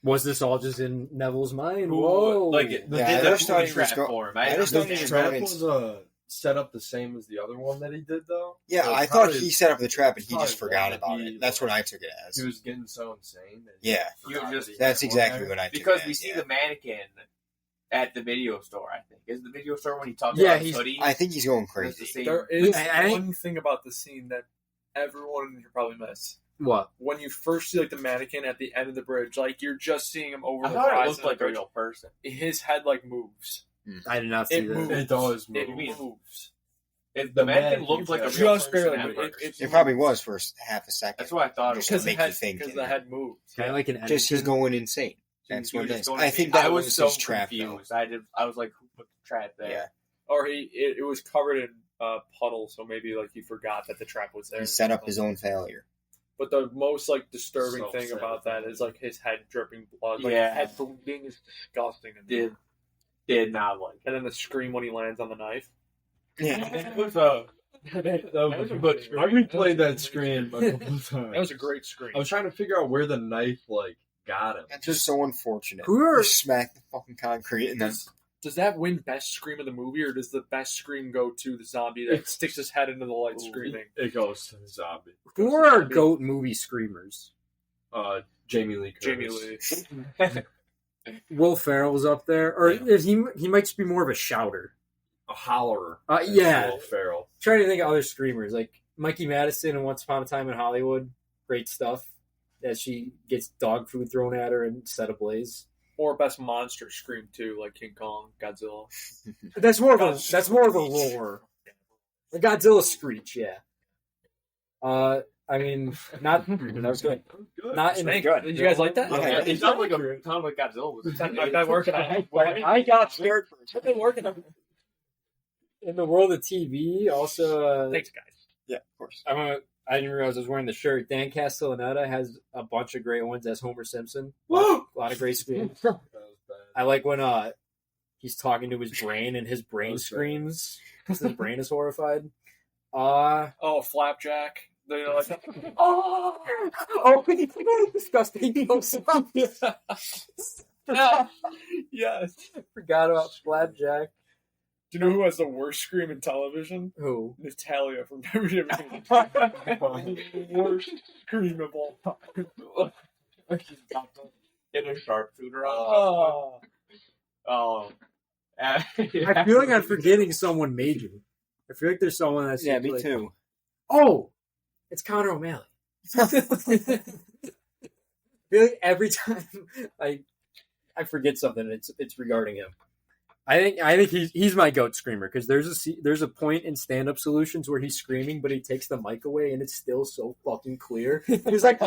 S1: Was this all just in Neville's mind?
S5: Who
S1: Whoa!
S5: like
S2: Yeah,
S5: did
S2: I
S5: the
S2: just thought
S5: movie
S2: he was
S5: trap
S2: go-
S5: for him?
S2: I just
S3: The
S2: don't even
S3: trap
S2: know
S3: was set up the same as the other one that he did, though.
S2: Yeah,
S3: So
S2: I thought
S3: probably-
S2: he set up the trap and he
S3: probably
S2: just forgot
S3: wanted
S2: about
S3: to
S2: it.
S3: be,
S2: That's
S3: like,
S2: what I took it as.
S3: He was getting so insane. That
S2: Yeah.
S3: he
S5: You
S3: forgot
S5: just-
S3: that he
S2: That's
S3: had one
S2: exactly
S3: there.
S2: what I took
S5: Because
S2: it
S5: we
S2: as,
S5: see
S2: yeah.
S5: the mannequin at the video store. I think is the video store when he talks
S1: Yeah,
S5: about his
S1: he's-
S5: hoodie.
S2: I think he's going
S5: That's
S2: crazy.
S5: the same.
S4: There is
S1: I-
S4: one thing about the scene that everyone should probably miss.
S1: What?
S4: When you first see like the mannequin at the end of the bridge, like you're just seeing him over
S5: I
S4: the
S5: thought it
S4: horizon
S5: looked
S4: of the
S5: like a
S4: bridge.
S5: real person.
S4: His head like moves.
S1: I did not see
S4: It
S1: that.
S4: moves.
S3: It does move.
S5: It moves.
S4: moves.
S5: If the
S3: The
S5: mannequin
S3: mannequin
S5: looked like a
S3: just
S5: real
S4: Just
S5: person
S4: barely,
S5: at
S4: but
S5: first.
S2: It probably was for half a second.
S5: That's what I thought. It
S2: Just
S5: was.
S2: to
S4: Because the
S2: make you
S4: head,
S2: think.
S4: because the head moves.
S1: Kind of like an
S2: Just he's
S1: Edmonton.
S2: going insane. That's
S5: He
S2: what
S5: was
S2: it
S5: just
S2: is.
S5: going
S2: I
S5: insane.
S2: think that
S5: I
S2: was
S5: was so
S2: his trap, though.
S5: confused. I was like, who put the trap there?
S2: Yeah.
S4: Or it was covered in puddle, so maybe like he forgot that the trap was there.
S2: He set up his own failure.
S4: But the most like disturbing
S3: So
S4: thing
S3: sad.
S4: about that is like his head dripping blood. Like
S5: Yeah.
S4: head bleeding is disgusting.
S5: Did not like.
S4: And then the scream when he lands on the knife.
S2: Yeah.
S5: It was a.
S3: That
S5: was a good scream.
S3: I replayed that scream a couple times.
S4: That was a great scream.
S3: I was trying to figure out where the knife like got him.
S2: That's just so unfortunate.
S1: Who are-
S2: You smack the fucking concrete and then
S4: Does that win best scream of the movie, or does the best scream go to the zombie that sticks his head into the light screaming?
S3: It goes to the zombie.
S1: Who are our goat movie screamers?
S3: Jamie Lee Curtis.
S4: Jamie Lee.
S1: Will Ferrell's up there, or
S3: Yeah.
S1: is he might just be more of a shouter.
S3: A hollerer.
S1: Yeah.
S3: Will Ferrell.
S1: Trying to think of other screamers like Mikey Madison in Once Upon a Time in Hollywood. Great stuff. As she gets dog food thrown at her and set ablaze.
S4: Or best monster scream too, like King Kong, Godzilla.
S1: That's more of a roar. The Godzilla screech, yeah. I mean, not that was good.
S3: Good.
S1: Not in
S4: Did you guys like that?
S2: Okay.
S5: It sounded like Godzilla was.
S4: I've been working on it.
S1: I got scared.
S4: I've been working on it.
S1: In the world of TV, also,
S4: Thanks, guys.
S2: Yeah, of course.
S1: I didn't realize I was wearing the shirt. Dan Castellaneta has a bunch of great ones as Homer Simpson.
S4: Woo!
S1: A lot of great screams.
S3: That was bad.
S1: I like when he's talking to his brain and his brain
S3: Okay.
S1: screams because his brain is horrified.
S4: Oh, Flapjack. They're like,
S1: Oh, disgusting.
S4: yes.
S1: Forgot about Flapjack.
S4: Do you know who has the worst scream in television?
S1: Who?
S4: Natalia from WWE. Worst scream of all time.
S5: Get a sharpshooter on.
S4: Oh.
S5: Oh.
S1: I feel like I'm forgetting someone major. I feel like there's someone that's
S2: Yeah, me
S1: like,
S2: too.
S1: Oh, it's Conor O'Malley. I feel like every time I forget something, it's regarding him. I think he's my goat screamer because there's a point in Stand Up Solutions where he's screaming, but he takes the mic away and it's still so fucking clear. He's like,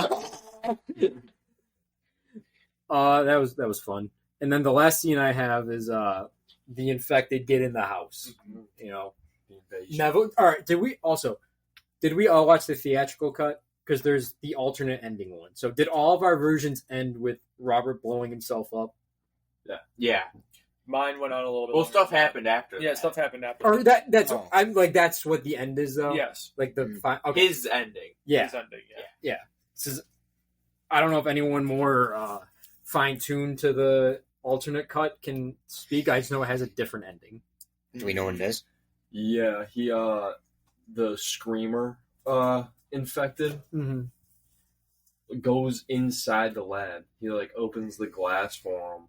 S1: that was fun. And then the last scene I have is the infected get in the house. You know, Neville. All right. Did we all watch the theatrical cut? Because there's the alternate ending one. So did all of our versions end with Robert blowing himself up?
S5: Yeah.
S4: Mine went on a little bit.
S5: Well,
S4: longer.
S5: stuff happened after.
S4: Yeah,
S5: that.
S4: stuff happened after.
S1: Or that's
S2: Oh.
S1: I'm like that's what the end is though.
S4: Yes.
S1: Like the okay.
S5: His ending.
S1: Yeah.
S4: His ending, yeah.
S1: This is, I don't know if anyone more fine tuned to the alternate cut can speak. I just know it has a different ending.
S2: Do we know what it is?
S3: Yeah, he the screamer infected goes inside the lab. He like opens the glass for him,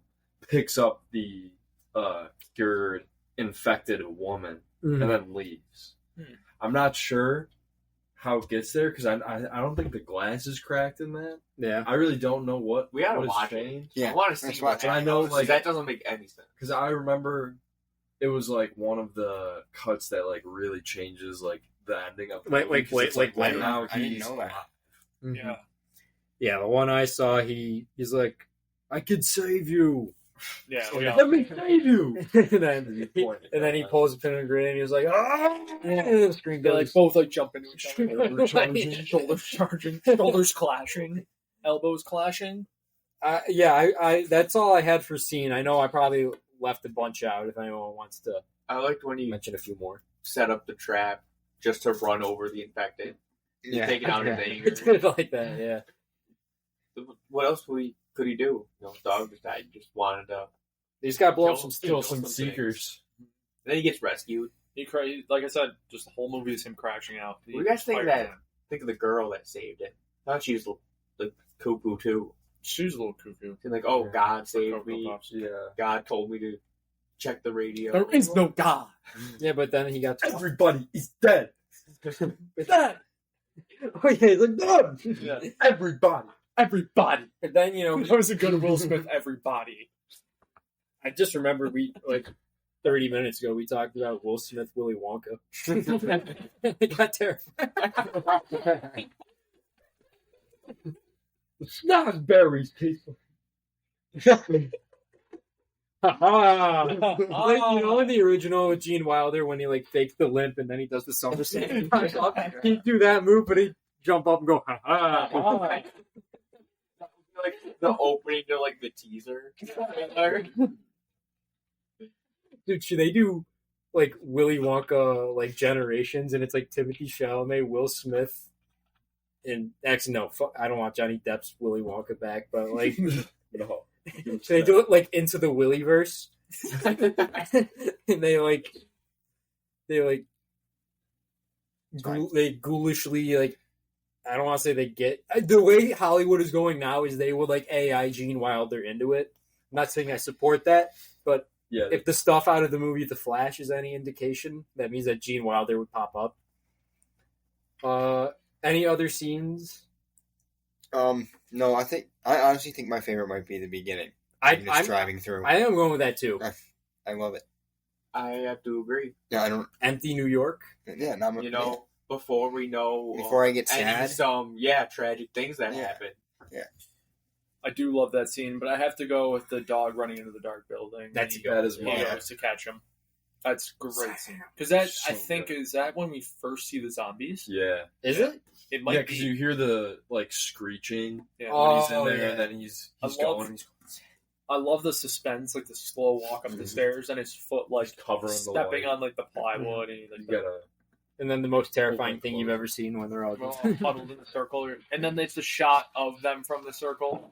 S3: picks up the cured infected woman, and then leaves. I'm not sure how it gets there because I don't think the glass is cracked in that.
S1: Yeah.
S3: I really don't know what
S5: We gotta
S3: what has
S5: watch it.
S3: changed.
S2: Yeah,
S5: I want to
S2: let's
S5: see
S2: watch
S5: what
S2: it.
S3: I know,
S5: happens,
S3: like-
S5: that doesn't make any sense.
S3: Because I remember it was like one of the cuts that like really changes like the ending of the
S1: Wait,
S3: movie, 'cause
S1: wait,
S3: it's,
S1: wait,
S3: like,
S1: wait.
S3: now
S2: I didn't
S3: he's
S2: know that.
S1: Mhm.
S4: Yeah.
S1: Yeah, the one I saw, he's like, I could save you.
S4: Yeah.
S1: So
S4: yeah.
S3: Let me save you.
S1: and then he pulls a pin and grenade and he was like, ah! And the screen
S4: They like
S1: goes.
S4: both like jump into each other.
S1: Shoulder charging.
S4: Shoulders charging. Shoulders clashing. Elbows clashing.
S1: I that's all I had for scene. I know I probably left a bunch out if anyone wants to
S5: I liked when he
S1: mention a few more.
S5: set up the trap just to run over the infected.
S2: Yeah.
S5: Take it out his
S1: I
S5: anger.
S1: did like that, yeah.
S5: What else could he do? You know, dog just died. Just wanted to.
S1: He's got to blow up some
S3: Kill
S1: steels.
S3: some seekers.
S5: Then he gets rescued.
S4: He like I said, just the whole movie is him crashing out.
S5: What do you guys think of
S4: entire
S5: that?
S4: time.
S5: Think of the girl that saved it. I thought she was like cuckoo too.
S4: She was a little cuckoo.
S5: She's like, oh,
S3: Yeah.
S5: God saved
S4: Cocoa
S5: me.
S4: Pops.
S3: Yeah.
S5: God told me to check the radio.
S4: There is no God.
S1: Yeah, but then he got to
S3: Everybody is dead.
S4: God.
S1: oh yeah, he's like no.
S4: Yeah.
S3: Everybody.
S4: Everybody.
S1: And then
S4: That was a good Will Smith. Everybody.
S1: I just remember we like 30 minutes ago we talked about Will Smith, Willy Wonka. It got terrified.
S3: Snozberries taste.
S1: Like, you know in the original with Gene Wilder when he like fakes the limp and then he does the somersault. He'd do that move, but he'd jump up and go ha ha.
S5: Like the opening to like the teaser.
S1: Dude, should they do like Willy Wonka like Generations and it's like Timothy Chalamet, Will Smith, and actually no, I don't want Johnny Depp's Willy Wonka back, but like
S3: No.
S1: should they do it like into the Willyverse? And they ghoulishly like I don't want to say they get the way Hollywood is going now is they would like AI Gene Wilder into it. I'm not saying I support that, but
S3: Yeah.
S1: if the stuff out of the movie The Flash is any indication, that means that Gene Wilder would pop up. Any other scenes?
S2: No, I honestly think my favorite might be the beginning.
S1: I'm
S2: driving through.
S1: I am going with that too.
S2: I love it.
S5: I have to agree.
S2: Yeah, I don't.
S1: Empty New York.
S2: Yeah, not
S5: You know, before we know
S2: Before I get
S5: any
S2: sad.
S5: tragic things that
S2: Yeah.
S5: happen.
S4: I do love that scene, but I have to go with the dog running into the dark building.
S1: That's
S4: And
S1: good.
S3: That is
S4: he
S3: mine.
S4: goes to catch him. That's great scene. Because that,
S3: So
S4: I think,
S3: good.
S4: is that when we first see the zombies?
S3: Yeah.
S1: Is
S4: Yeah.
S1: it?
S4: It might
S3: Yeah,
S4: be.
S3: because you hear the screeching
S4: Yeah.
S3: when he's in
S1: Oh,
S3: there,
S1: yeah.
S3: and then he's
S4: I
S3: going. He's
S4: I love the suspense, like the slow walk up the stairs, and his foot like
S3: covering the
S4: stepping
S3: light.
S4: on like the plywood, and he, like
S3: You gotta.
S1: And then the most terrifying
S3: Hold
S1: thing
S3: on,
S1: you've
S3: close.
S1: ever seen when they're all
S4: they're all
S1: just
S4: huddled in a circle, and then it's the shot of them from the circle.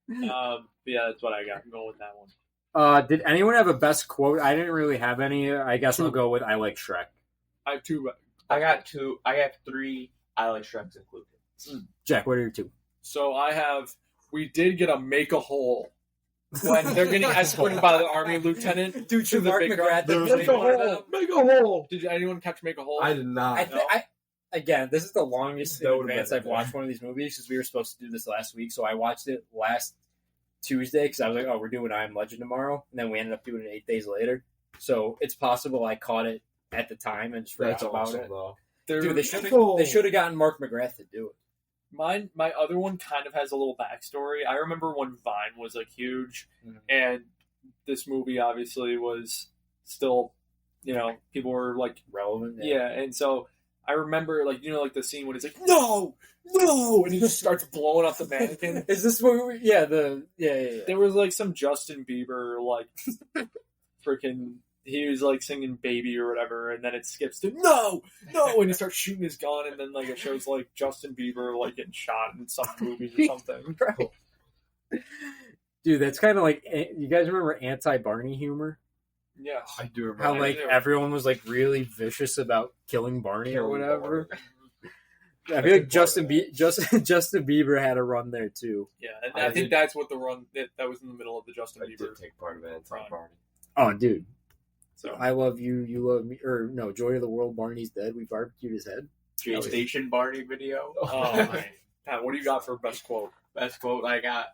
S4: Yeah, that's what I got. I'm going with that one.
S1: Did anyone have a best quote? I didn't really have any. I guess I'll go with I like Shrek.
S4: I have two.
S5: I got 2. I have 3. I like Shrek's included.
S1: Jack, what are your 2?
S4: So I have. We did get a make a hole when they're getting escorted by the army lieutenant.
S1: Dude,
S4: to the
S1: Mark
S4: big
S1: McGrath.
S3: There was
S4: Make a hole.
S3: Make a hole.
S4: Did anyone catch make a hole?
S3: I did not.
S1: Again, this is the longest in
S3: That would've
S1: advance
S3: been-
S1: I've watched one of these movies because we were supposed to do this last week. So I watched it last Tuesday because I was like, oh, we're doing I Am Legend tomorrow. And then we ended up doing it 8 days later. So it's possible I caught it at the time and just forgot
S3: That's
S1: about
S3: awesome,
S1: it.
S3: though.
S1: Dude, they should have gotten Mark McGrath to do it.
S4: My other one kind of has a little backstory. I remember when Vine was like huge, and this movie obviously was still, people were like
S1: Relevant.
S4: yeah, and so I remember like the scene when it's like no, and he just starts blowing up the mannequin.
S1: Is this what we? Yeah, yeah.
S4: There was like some Justin Bieber like freaking. He was like singing "Baby" or whatever, and then it skips to no, and he starts shooting his gun, and then like it shows like Justin Bieber like getting shot in some movie or something.
S1: Right. Dude, that's kind of like you guys remember anti-Barney humor?
S4: Yes.
S3: I do remember.
S1: How like
S4: do.
S1: everyone was like really vicious about killing Barney or
S3: Killing
S1: whatever.
S3: Barney.
S1: I feel like Justin Bieber had a run there too.
S4: Yeah, and
S3: I
S4: I think
S3: did-
S4: that's what the run that was in the middle of the Justin
S3: I
S4: Bieber.
S3: did take part of it.
S4: Ron.
S3: Barney.
S1: Oh, dude,
S4: So
S1: I love you, you love me, or no, Joy of the World. Barney's dead. We barbecued his head.
S5: J Station Barney video.
S4: oh man, Pat, what do you got for best quote?
S5: Best quote I got: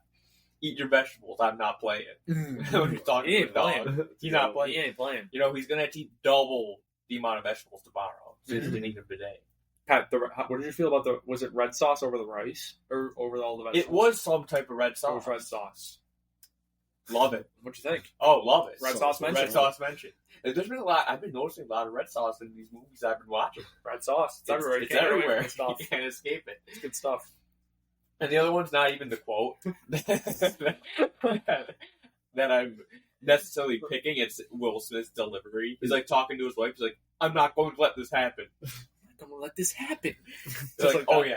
S5: "Eat your vegetables. I'm not playing." When he's talking
S4: He
S5: to
S4: ain't
S5: the dog,
S4: playing.
S5: he's not playing.
S4: He ain't playing.
S5: He's gonna have to eat double the amount of vegetables tomorrow. So he's gonna eat them today.
S4: Pat, what did you feel about was it red sauce over the rice or over all the vegetables?
S5: It was some type of red
S4: It
S5: sauce.
S4: was red sauce.
S5: Love it.
S4: What'd you think?
S5: Oh, love it.
S4: Red sauce mentioned.
S5: Red sauce mentioned. There's been a lot. I've been noticing a lot of red sauce in these movies I've been watching.
S4: Red sauce. It's everywhere. You
S5: It's
S4: can't get away from
S5: everywhere.
S4: this stuff.
S5: You can't escape it.
S4: It's good stuff.
S5: And the other one's not even the quote that I'm necessarily picking. It's Will Smith's delivery. He's like talking to his wife. He's like, "I'm not going to let this happen."
S4: I'm gonna let this happen.
S5: It's
S4: Just
S5: like,
S4: like
S5: oh
S4: that.
S5: yeah,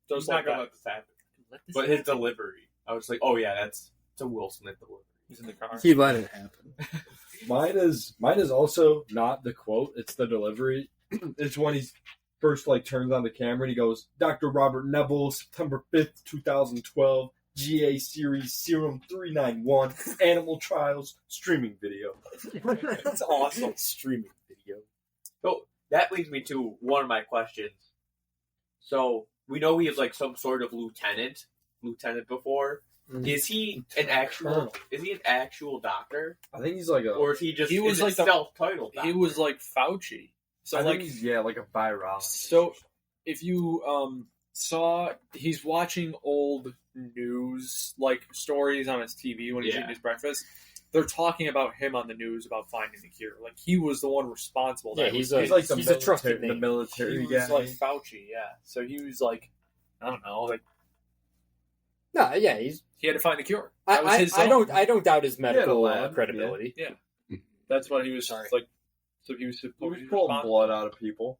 S4: Just
S5: he's
S4: like
S5: not going to
S4: that.
S5: let this happen.
S4: Let this
S5: But his
S4: happen.
S5: delivery, I was like, oh yeah, it's a Will Smith delivery.
S4: He's in the car.
S1: He let it happen.
S3: Mine is also not the quote. It's the delivery. It's when he's first turns on the camera and he goes, "Dr. Robert Neville, September 5th, 2012, GA Series Serum 391, Animal Trials streaming video."
S1: That's awesome. Streaming video.
S5: So that leads me to one of my questions. So we know he is some sort of lieutenant before.
S1: Mhm.
S5: Is he an actual? Is he an actual doctor,
S3: I think he's like a.
S5: or is he just?
S4: He was
S5: is it
S4: like the-
S5: self-titled.
S4: He was like Fauci. So
S3: I
S4: like
S3: think he's like a virologist.
S4: So if you saw, he's watching old news stories on his TV when he's
S5: Yeah.
S4: eating his breakfast. They're talking about him on the news about finding the cure. Like he was the one responsible.
S1: Yeah,
S4: That
S1: he's
S4: was,
S1: a-
S3: He's like
S1: he's a trusted
S3: the
S1: name.
S3: military
S4: he
S3: guy.
S4: was like Fauci. Yeah. So he was like, I don't know,
S1: No, yeah, he's.
S4: he had to find the cure. That was his
S1: I
S4: zone.
S1: don't doubt his medical
S3: lab,
S1: credibility.
S4: That's what he was
S1: Sorry.
S4: like. So he was
S3: he
S4: supposed
S3: was
S4: to be
S3: pulling
S4: responsible.
S3: blood out of people.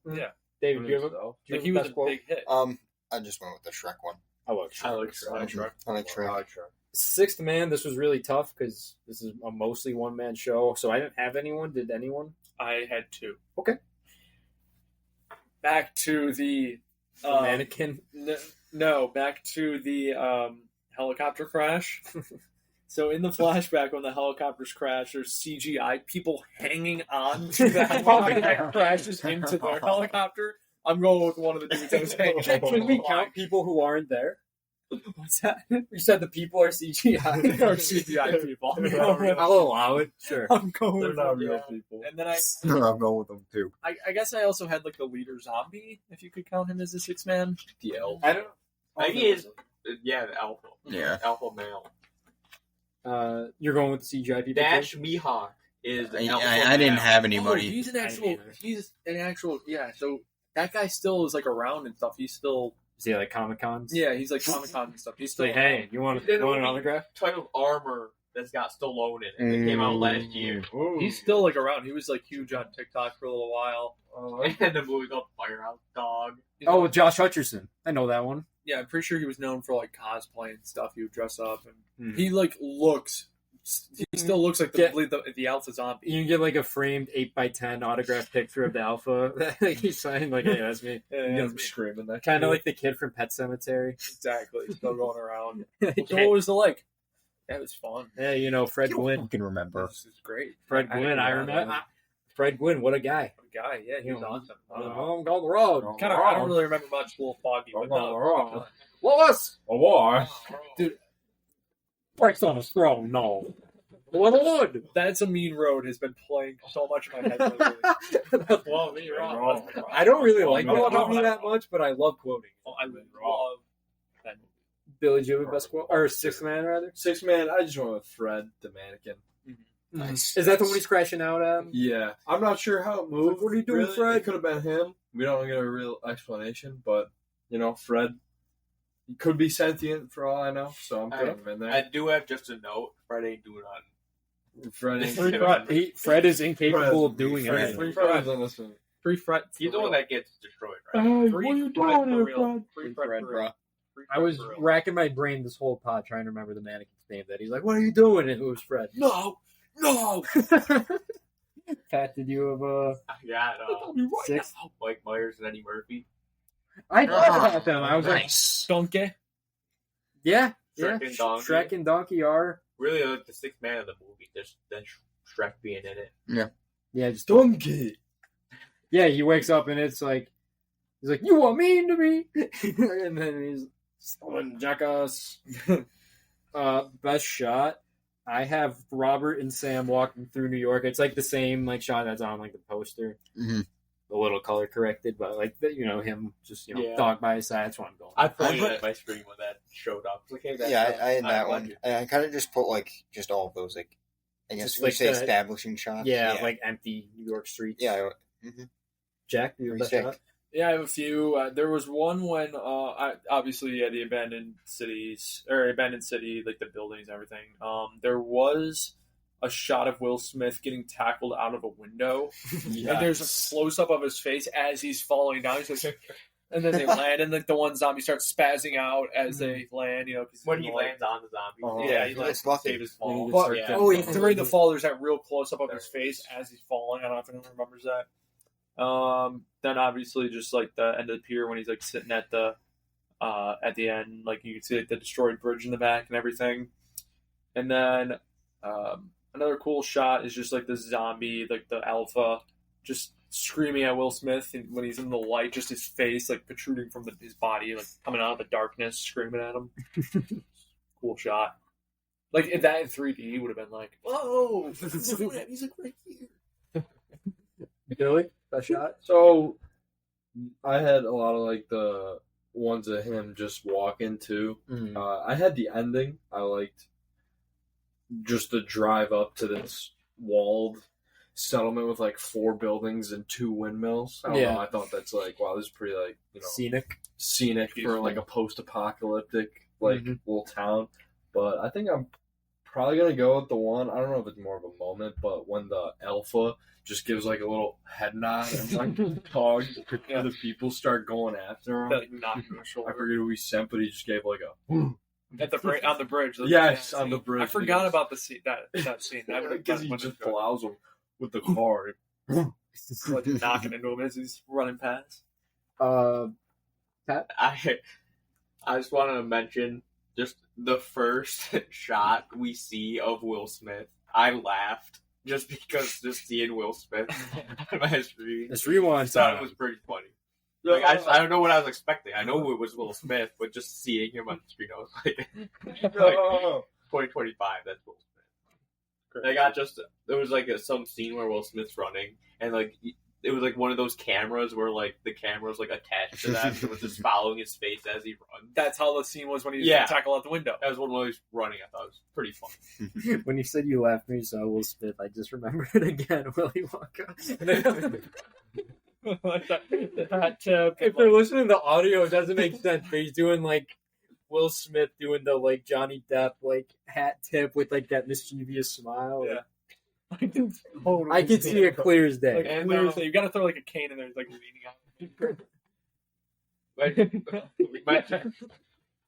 S1: David, do you have a,
S3: So,
S1: do you
S4: Like
S1: have
S4: he
S1: a
S4: was
S1: best
S4: a
S1: quote?
S4: big hit.
S2: I just went with the Shrek one.
S1: I like Shrek.
S5: I like Shrek.
S4: I like Shrek.
S2: I like Shrek.
S3: I like Shrek.
S1: Sixth Man, this was really tough because this is a mostly one man show, so I didn't have anyone. Did anyone?
S4: I had two.
S1: Okay.
S4: Back to the
S1: Mannequin.
S4: No, back to the helicopter crash. So in the flashback, when the helicopters crash, there's CGI people hanging on to the helicopter that crashes into their helicopter. I'm going with one of the dudes that was hanging.
S1: Can we count people who aren't there?
S4: What's that?
S1: You said the people are CGI.
S4: They're CGI people.
S1: I'll allow it. Sure.
S4: I'm going
S3: They're
S4: with
S3: not
S4: them,
S3: real
S4: yeah.
S3: people.
S4: And then I
S2: I'm going with them too.
S4: guess I also had the leader zombie, if you could count him as a 6-man.
S3: The elf.
S1: I don't.
S5: Maybe he is. Yeah, the alpha.
S2: Yeah.
S5: Alpha male.
S1: You're going with the CGI people.
S5: Dash Mihawk is
S2: I didn't have any
S4: Oh,
S2: money.
S4: he's an
S1: I
S4: actual.
S1: didn't
S4: He's an actual. Yeah. So that guy still is like around and stuff. He's still.
S1: Is he like Comic Cons?
S4: Yeah, he's like Comic Con and stuff. He's still.
S1: Like, hey, you want an autograph?
S5: type of armor that's got Stallone in it. It came out last year.
S4: He's still like around. He was like huge on TikTok for a little while.
S5: And the movie called Firehouse Dog.
S1: Oh, Josh Hutcherson. I know that one.
S4: Yeah, I'm pretty sure he was known for like cosplay and stuff. He would dress up, and
S1: Mhm.
S4: he like looks. He still looks like the alpha zombie.
S1: You can get like a framed 8x10 autograph picture of the alpha that he signed. Like, hey, that's me.
S4: Yeah,
S3: Yeah,
S4: that's
S3: I'm
S4: me.
S3: screaming that.
S1: Kind of like the kid from Pet Cemetery.
S4: Exactly. Still going around.
S1: Yeah,
S4: So what was it like? That was fun.
S1: you know, Fred Gwynn.
S2: Can remember.
S4: This is great.
S1: Fred Gwynn, I remember. Fred Gwynn, what a guy.
S4: Guy, yeah, he was awesome.
S1: I'm going the road.
S4: Kind of, I don't really remember much. A little foggy, but no.
S1: Lois!
S3: A war.
S1: Breaks on his throne, no. Lord!
S4: That's a Mean Road has been playing so much in my head lately. Well, me, wrong.
S1: I don't really like
S4: Oh,
S1: that
S4: no,
S1: movie
S4: no.
S1: that much, but I love quoting.
S4: I love that movie.
S1: Billy Joe, best quote, or Sixth Man, rather.
S3: 6 Man, I just went with Fred, the mannequin.
S2: Nice.
S1: Is that the one he's crashing out at?
S3: Yeah. I'm not sure how it moved.
S1: Like, what are you doing,
S3: really.
S1: Fred?
S3: It could have been him. We don't get a real explanation, but, you know, Fred, he could be sentient for all I know, so I'm putting him in
S5: I
S3: there.
S5: do have just a note. Fred ain't doing nothing.
S3: Fred ain't
S1: Fred is incapable of doing
S3: Fred,
S1: anything.
S3: Fred's innocent.
S4: Free Fred.
S5: He's the one that gets destroyed, right?
S3: Hey,
S4: Free
S3: what are you
S4: Fred
S3: doing
S4: for
S3: here,
S4: real.
S3: Fred?
S4: Free Fred,
S2: Fred,
S4: for
S2: bro.
S4: real. Free
S1: I
S4: Fred
S1: was
S4: for real.
S1: racking my brain this whole pod trying to remember the mannequin's name. That he's like, "What are you doing?" And it was Fred.
S4: No.
S1: Pat, did you have a
S5: Yeah,
S1: six?
S5: Mike Myers and Eddie Murphy.
S1: I thought about them. I was like,
S2: Nice.
S4: Donkey.
S1: yeah,
S5: Shrek and Donkey.
S1: Shrek and Donkey are.
S5: Really like the sixth man of the movie. Just then Shrek being in it.
S1: Yeah, just
S3: Donkey.
S1: yeah. He wakes up and it's like he's like, "You are mean to me," and then he's stolen jackass. Best shot. I have Robert and Sam walking through New York. It's like the same like shot that's on like the poster.
S2: Mhm.
S1: A little color corrected, but like him just
S5: Yeah.
S1: dog by his side. That's what I'm going.
S5: I pointed
S2: put-
S5: at my screen when that showed up. Like, hey, that's
S2: Yeah, I had that
S5: I'm
S2: one.
S5: Legend.
S2: And I kind of just put like just all of those like I guess
S1: Just
S2: we
S1: like
S2: say
S1: the-
S2: establishing shots.
S1: yeah, like empty New York streets.
S2: yeah.
S1: Jack, you have best shot?
S4: Yeah, I have a few. There was one when obviously the abandoned cities or abandoned city, like the buildings and everything. There was a shot of Will Smith getting tackled out of a window, and there's a close up of his face as he's falling down. He's like, and then they land, and like the one zombie starts spazzing out as they land. Cause
S5: When he lands on the zombie.
S3: Oh.
S4: yeah, he
S2: It's
S4: lands to
S2: lucky.
S4: save his fall.
S1: Yeah,
S4: But-
S1: it's
S4: oh, yeah, during the fall, there's that real close up of his
S5: There
S4: face
S5: is.
S4: as he's falling. I don't know if anyone remembers that. Then obviously just like the end of the pier when he's like sitting at the end, like you can see like the destroyed bridge in the back and everything. And then another cool shot is just like the zombie, like the alpha, just screaming at Will Smith, and when he's in the light, just his face like protruding from his body, like coming out of the darkness, screaming at him. Cool shot. Like if that in 3D would have been like, whoa, he's like right here.
S1: Billy, best shot.
S3: So I had a lot of like the ones of him just walking too. I had the ending. I liked just the drive up to this walled settlement with like 4 buildings and 2 windmills. I don't
S1: Yeah.
S3: know. I thought that's like wow, this is pretty like
S1: Scenic.
S3: scenic for
S4: Beautiful.
S3: like a post-apocalyptic like
S1: Mhm.
S3: little town. But I think I'm probably gonna go with the one. I don't know if it's more of a moment, but when the alpha just gives like a little head nod and like dogs, the people start going after him.
S4: Like knocking on the
S3: I
S4: shoulder.
S3: forget who he sent, but he just gave like a
S4: At the on the bridge.
S3: Yes, on the bridge.
S4: I forgot about the scene. That scene.
S3: because he just plows him with the car.
S4: like knocking into him as he's running past.
S5: I just wanted to mention just the first shot we see of Will Smith. I laughed just because just seeing Will Smith on my screen.
S1: This rewind
S5: I thought it
S1: time.
S5: was pretty funny. Like I don't know what I was expecting. I know it was Will Smith, but just seeing him on the screen, I was like, 2025. That's Will Smith. I got just there was like some scene where Will Smith's running, and like it was like one of those cameras where like the camera was like attached to that, and it was just following his face as he runs.
S4: That's how the scene was when he was
S5: Yeah.
S4: going to tackle out the window.
S5: That was when he was running. I thought it was pretty funny.
S1: When you said you laughed when you saw Will Smith, I just remembered it again. Willy Wonka. If you're listening to the audio, it doesn't make sense. But he's doing like Will Smith doing the like Johnny Depp like hat tip with like that mischievous smile.
S4: Yeah.
S1: I could see it clear as day.
S4: Like,
S5: And,
S4: clear as day. You got to throw like a cane in there, like leaning out.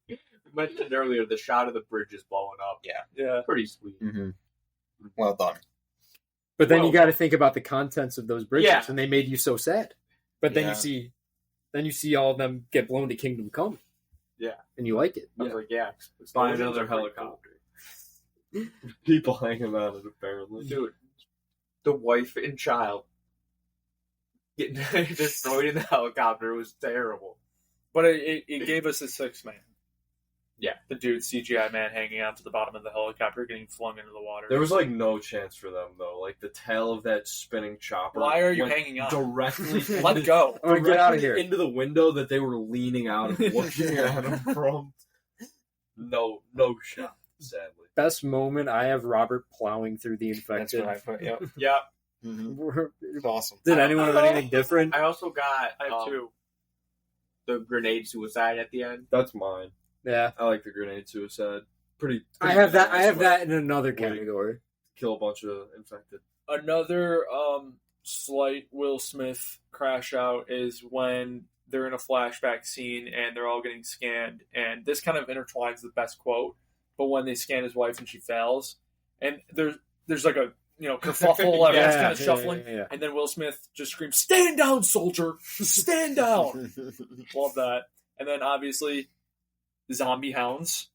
S5: We mentioned earlier the shot of the bridge is blowing up.
S4: Yeah.
S5: Pretty sweet.
S2: Mm-hmm. Well done.
S1: But then
S5: Well-
S1: you got to think about the contents of those bridges,
S5: Yeah.
S1: and they made you so sad. But then
S2: Yeah.
S1: you see all of them get blown to Kingdom Come.
S5: Yeah.
S1: And you like it.
S5: I was like, yeah.
S3: Buy
S5: explosions
S3: another
S5: are pretty
S3: helicopter. People hanging on it, apparently.
S5: cool. Dude, the wife and child getting destroyed in the helicopter was terrible.
S4: But it gave us a sixth man.
S5: Yeah.
S4: The dude, CGI man, hanging out to the bottom of the helicopter, getting flung into the water.
S3: There was like no chance for them though. Like the tail of that spinning chopper.
S4: Why are you
S3: went
S4: hanging on?
S3: directly?
S4: Let go.
S1: I'm gonna get out of here.
S3: Into the window that they were leaning out and looking at him from. No shot. Sadly.
S1: Best moment, I have Robert plowing through the
S2: That's
S1: infected.
S2: what I put. Yep.
S5: Yeah.
S2: Mm-hmm. It's awesome.
S1: Did anyone have anything different?
S5: I also got
S4: I have two.
S5: the grenade suicide at the end.
S3: That's mine.
S1: Yeah.
S3: I like the grenade suicide. Pretty
S1: I have that. I
S3: badass
S1: have
S3: way
S1: that in another
S3: Wait.
S1: category.
S3: to kill a bunch of infected.
S4: Another slight Will Smith crash out is when they're in a flashback scene and they're all getting scanned. And this kind of intertwines the best quote. But when they scan his wife and she fails, and there's like a kerfuffle, everyone's kind of shuffling,
S1: yeah.
S4: and then Will Smith just screams, "Stand down, soldier! Stand down!" Love that. And then obviously, zombie hounds.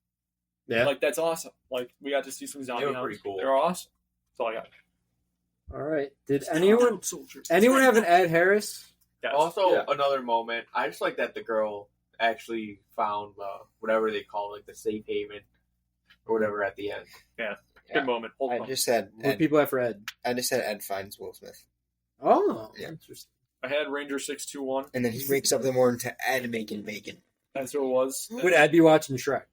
S1: Yeah.
S4: Like that's awesome. Like we got to see some zombie
S5: They were
S4: hounds.
S5: pretty cool.
S4: They're awesome. That's all I got.
S1: All right. Did
S4: Stand
S1: anyone
S4: down, soldier.
S1: have an Ed Harris?
S4: Yes.
S5: Also,
S3: Yeah.
S5: another moment. I just like that the girl actually found whatever they call it, like the safe haven or whatever at the end.
S4: Good moment. Hold
S2: I
S4: on.
S2: just said
S1: What
S2: Ed,
S1: people have for Ed?
S2: I just said Ed finds Will Smith,
S1: Oh,
S2: Yeah.
S1: interesting.
S4: I had Ranger 621.
S2: and then he wakes up in the morning to Ed making bacon.
S4: That's who it was.
S1: Would Ed be watching Shrek?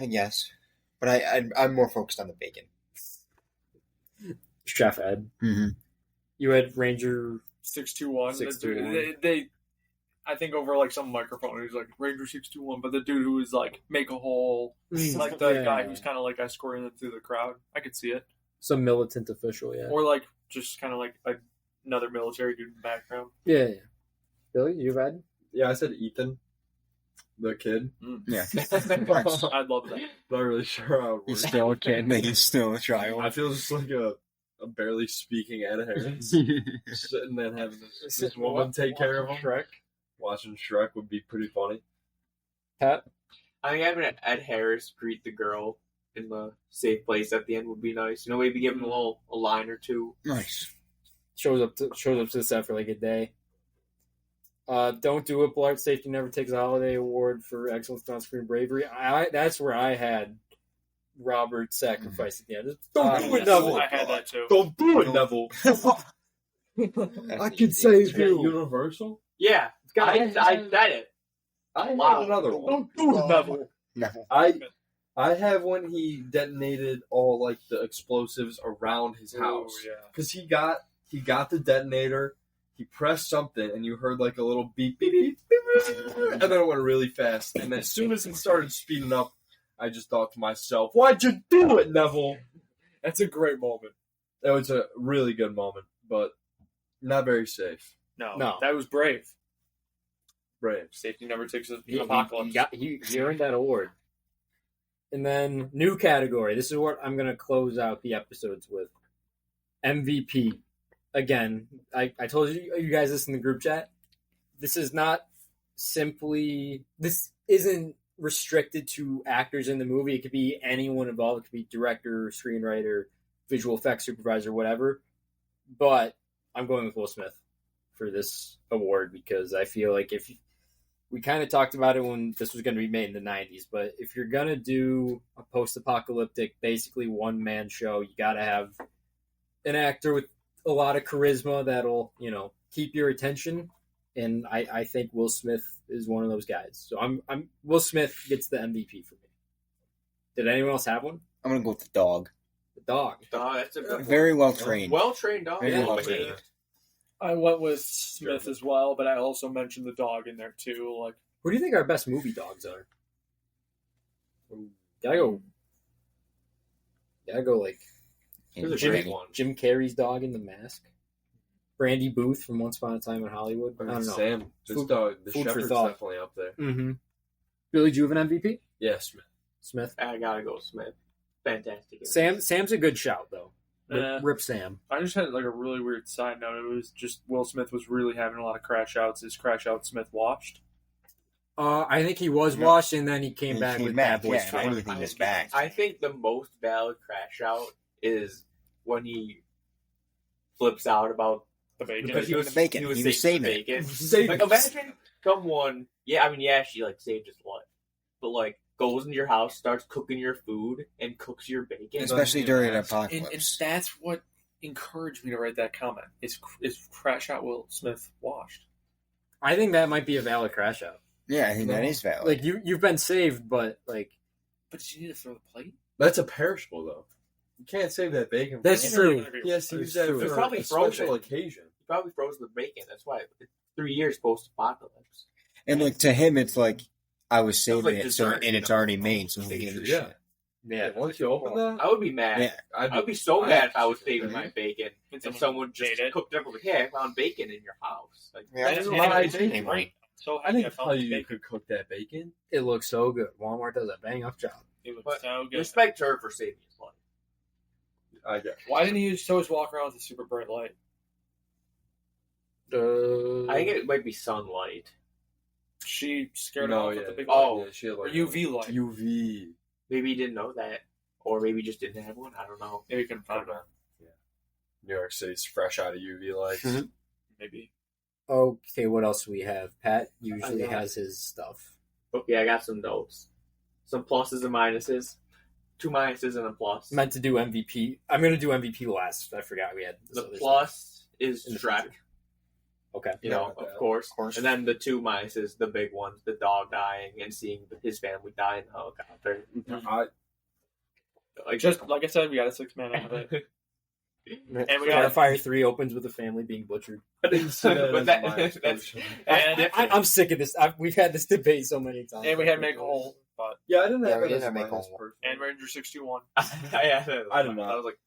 S2: Yes, but I'm more focused on the bacon.
S1: Chef Ed.
S2: Mm-hmm.
S1: You had Ranger.
S4: 621.
S1: 621.
S4: They I think over like some microphone, he was like Ranger 621, but the dude who was like make a hole, like the
S1: Yeah.
S4: guy who's kind of like escorting them through the crowd. I could see it,
S1: Some militant official, yeah.
S4: or like just kind of like another military dude in the background.
S1: Yeah, yeah. Billy, you've had?
S3: Yeah, I said Ethan, the kid.
S2: Yeah,
S4: I'd love that.
S3: Not really sure how it
S2: he's
S3: works.
S2: still a kid, and he's still a
S3: I
S2: child.
S3: feel just like a barely speaking Ed Harris sitting there having this woman take care of him.
S1: Shrek.
S3: Watching Shrek would be pretty funny.
S1: Pat?
S5: I think having Ed Harris greet the girl in the safe place at the end would be nice. You know, maybe give him a line or two.
S2: Nice.
S1: Shows up to the set for like a day. Don't do it, Blart. Safety never takes a holiday award for excellence on screen bravery. That's where I had Robert sacrifice at the end. Just don't do it,
S4: Yes,
S1: Neville.
S4: I had that too.
S3: Don't do it, Neville. I could save you. Universal?
S5: Yeah, I said it.
S3: I
S5: Wow.
S3: had another one.
S1: Don't do it, Neville.
S2: No.
S3: I have when he detonated all like the explosives around his house
S4: Oh, yeah.
S3: because he got the detonator. He pressed something and you heard like a little beep beep beep, beep and then it went really fast. And as soon as it started speeding up, I just thought to myself, "Why'd you do it, Neville?"
S4: That's a great moment.
S3: That was a really good moment, but not very safe.
S4: No, that was brave.
S3: Brave.
S4: Safety never takes an
S1: He
S4: apocalypse.
S1: earned that award. And then, new category. This is what I'm going to close out the episodes with. MVP. Again, I told you guys this in the group chat. This is not simply... This isn't restricted to actors in the movie. It could be anyone involved. It could be director, screenwriter, visual effects supervisor, whatever. But I'm going with Will Smith for this award because I feel like if we kind of talked about it when this was going to be made in the 90s, but if you're going to do a post-apocalyptic, basically one-man show, you got to have an actor with a lot of charisma that'll, keep your attention. And I think Will Smith is one of those guys. So I'm Will Smith gets the MVP for me. Did anyone else have one?
S2: I'm gonna go with the dog.
S1: The dog.
S5: Dog, that's a good one.
S2: Very well trained.
S5: Well trained dog.
S2: Very
S5: Yeah,
S2: well
S5: behaved.
S2: trained.
S4: I went with Smith as well, but I also mentioned the dog in there too. Like,
S1: Who do you think our best movie dogs are? Gotta go like
S5: There's a
S1: Jim,
S5: great one.
S1: Jim Carrey's dog in The Mask. Brandy Booth from Once Upon a Time in Hollywood. I don't know.
S3: Sam, this
S1: Food-
S3: dog, the
S1: food for
S3: shepherd's
S1: thought.
S3: definitely up there.
S1: Mm-hmm. Billy Juven MVP?
S3: Yeah, Smith.
S1: Smith.
S5: I gotta go Smith. Fantastic.
S1: Sam's a good shout though. Rip Sam.
S4: I just had like a really weird side note. It was just Will Smith was really having a lot of crash outs. Is crash out Smith watched?
S1: I think he was
S2: No.
S1: washed and then he came
S2: He
S1: back
S2: came
S1: with
S2: back,
S1: Bad Boys
S2: yeah,
S1: 4.
S2: anything is back.
S5: I think the most valid crash out is when he flips out about
S4: The bacon.
S5: because he was
S2: The bacon.
S5: He was
S2: He was
S5: saving
S2: saving it.
S5: bacon.
S3: Saving
S5: Like imagine someone. Yeah, I mean, yeah, she like saved his life, but like goes into your house, starts cooking your food, and cooks your bacon.
S2: Especially during an
S4: and
S2: apocalypse.
S4: that's what encouraged me to write that comment. Is crash out Will Smith washed?
S1: I think that might be a valid crash out.
S2: Yeah, I think that is valid.
S1: Like you've been saved, but like
S4: But did you need to throw the plate?
S3: That's a perishable, though. You can't save that bacon.
S1: That's
S3: for
S1: true.
S3: Yes, he
S1: That's
S3: used that
S1: true.
S3: for
S5: It's probably
S3: a special
S5: frozen.
S3: occasion.
S5: He probably froze the bacon. That's why it's 3 years post apocalypse.
S2: And like to him, it's like I was saving
S5: like
S2: it, so
S5: dessert,
S2: and it's
S5: you know?
S2: already made, so who gives a
S3: Yeah.
S2: shit?
S1: yeah.
S3: Once you open that,
S5: I would be mad.
S2: Yeah.
S5: I'd be so mad if I was saving my bacon
S4: And
S5: and someone just
S4: made it.
S5: cooked up like, "Hey, I found bacon in your house." Like,
S2: Yeah, I
S4: That's
S2: don't
S4: what
S2: know
S4: I
S2: why
S4: did.
S2: anymore.
S4: Right. So
S3: I didn't
S4: found
S3: tell you you
S4: bacon.
S3: could cook that bacon.
S1: It looks so good. Walmart does a bang up job.
S4: It was
S5: But
S4: so good.
S5: respect her for saving his life.
S3: I guess.
S4: Why didn't he just always walk around with a super bright light?
S5: I think it might be sunlight.
S4: She scared
S3: No,
S4: him off
S3: yeah.
S4: with the big
S5: Oh.
S4: light.
S3: Yeah, she had
S4: Or
S3: like
S4: UV light.
S3: UV.
S5: Maybe he didn't know that, or maybe he just didn't have one. I don't know.
S4: Maybe he couldn't find one.
S3: New York City's fresh out of UV lights.
S2: Mhm.
S4: Maybe.
S1: Okay, what else do we have? Pat usually
S5: I got-
S1: has his stuff.
S5: Okay, I got some notes. Some pluses and minuses. 2 minuses and a plus.
S1: Meant to do MVP. I'm gonna do MVP last. I forgot we had this
S5: The
S1: other
S5: plus is
S1: In the
S5: Shrek,
S1: future. Okay.
S5: you
S3: Yeah,
S5: know,
S3: like that.
S5: of course.
S2: Of course.
S5: And then the 2 minuses, the big ones, the dog dying and seeing his family die in the helicopter.
S3: I,
S5: Like,
S4: Just like I said, we got a 6-man out of it.
S1: And
S4: we got-
S1: Starfire 3 opens with the family being butchered.
S3: I didn't see that
S5: But
S3: as
S5: that-
S3: my
S5: that's-
S3: explosion.
S4: And-
S1: I'm sick of this. We've had this debate so many times.
S4: And we had Make a Hole, but
S3: Yeah, I didn't
S2: Yeah,
S3: have
S2: we
S3: it
S2: did
S3: as
S2: have
S3: my
S2: Make a Hole.
S3: person.
S4: and Ranger 61.
S5: I
S3: did not.
S5: I was like,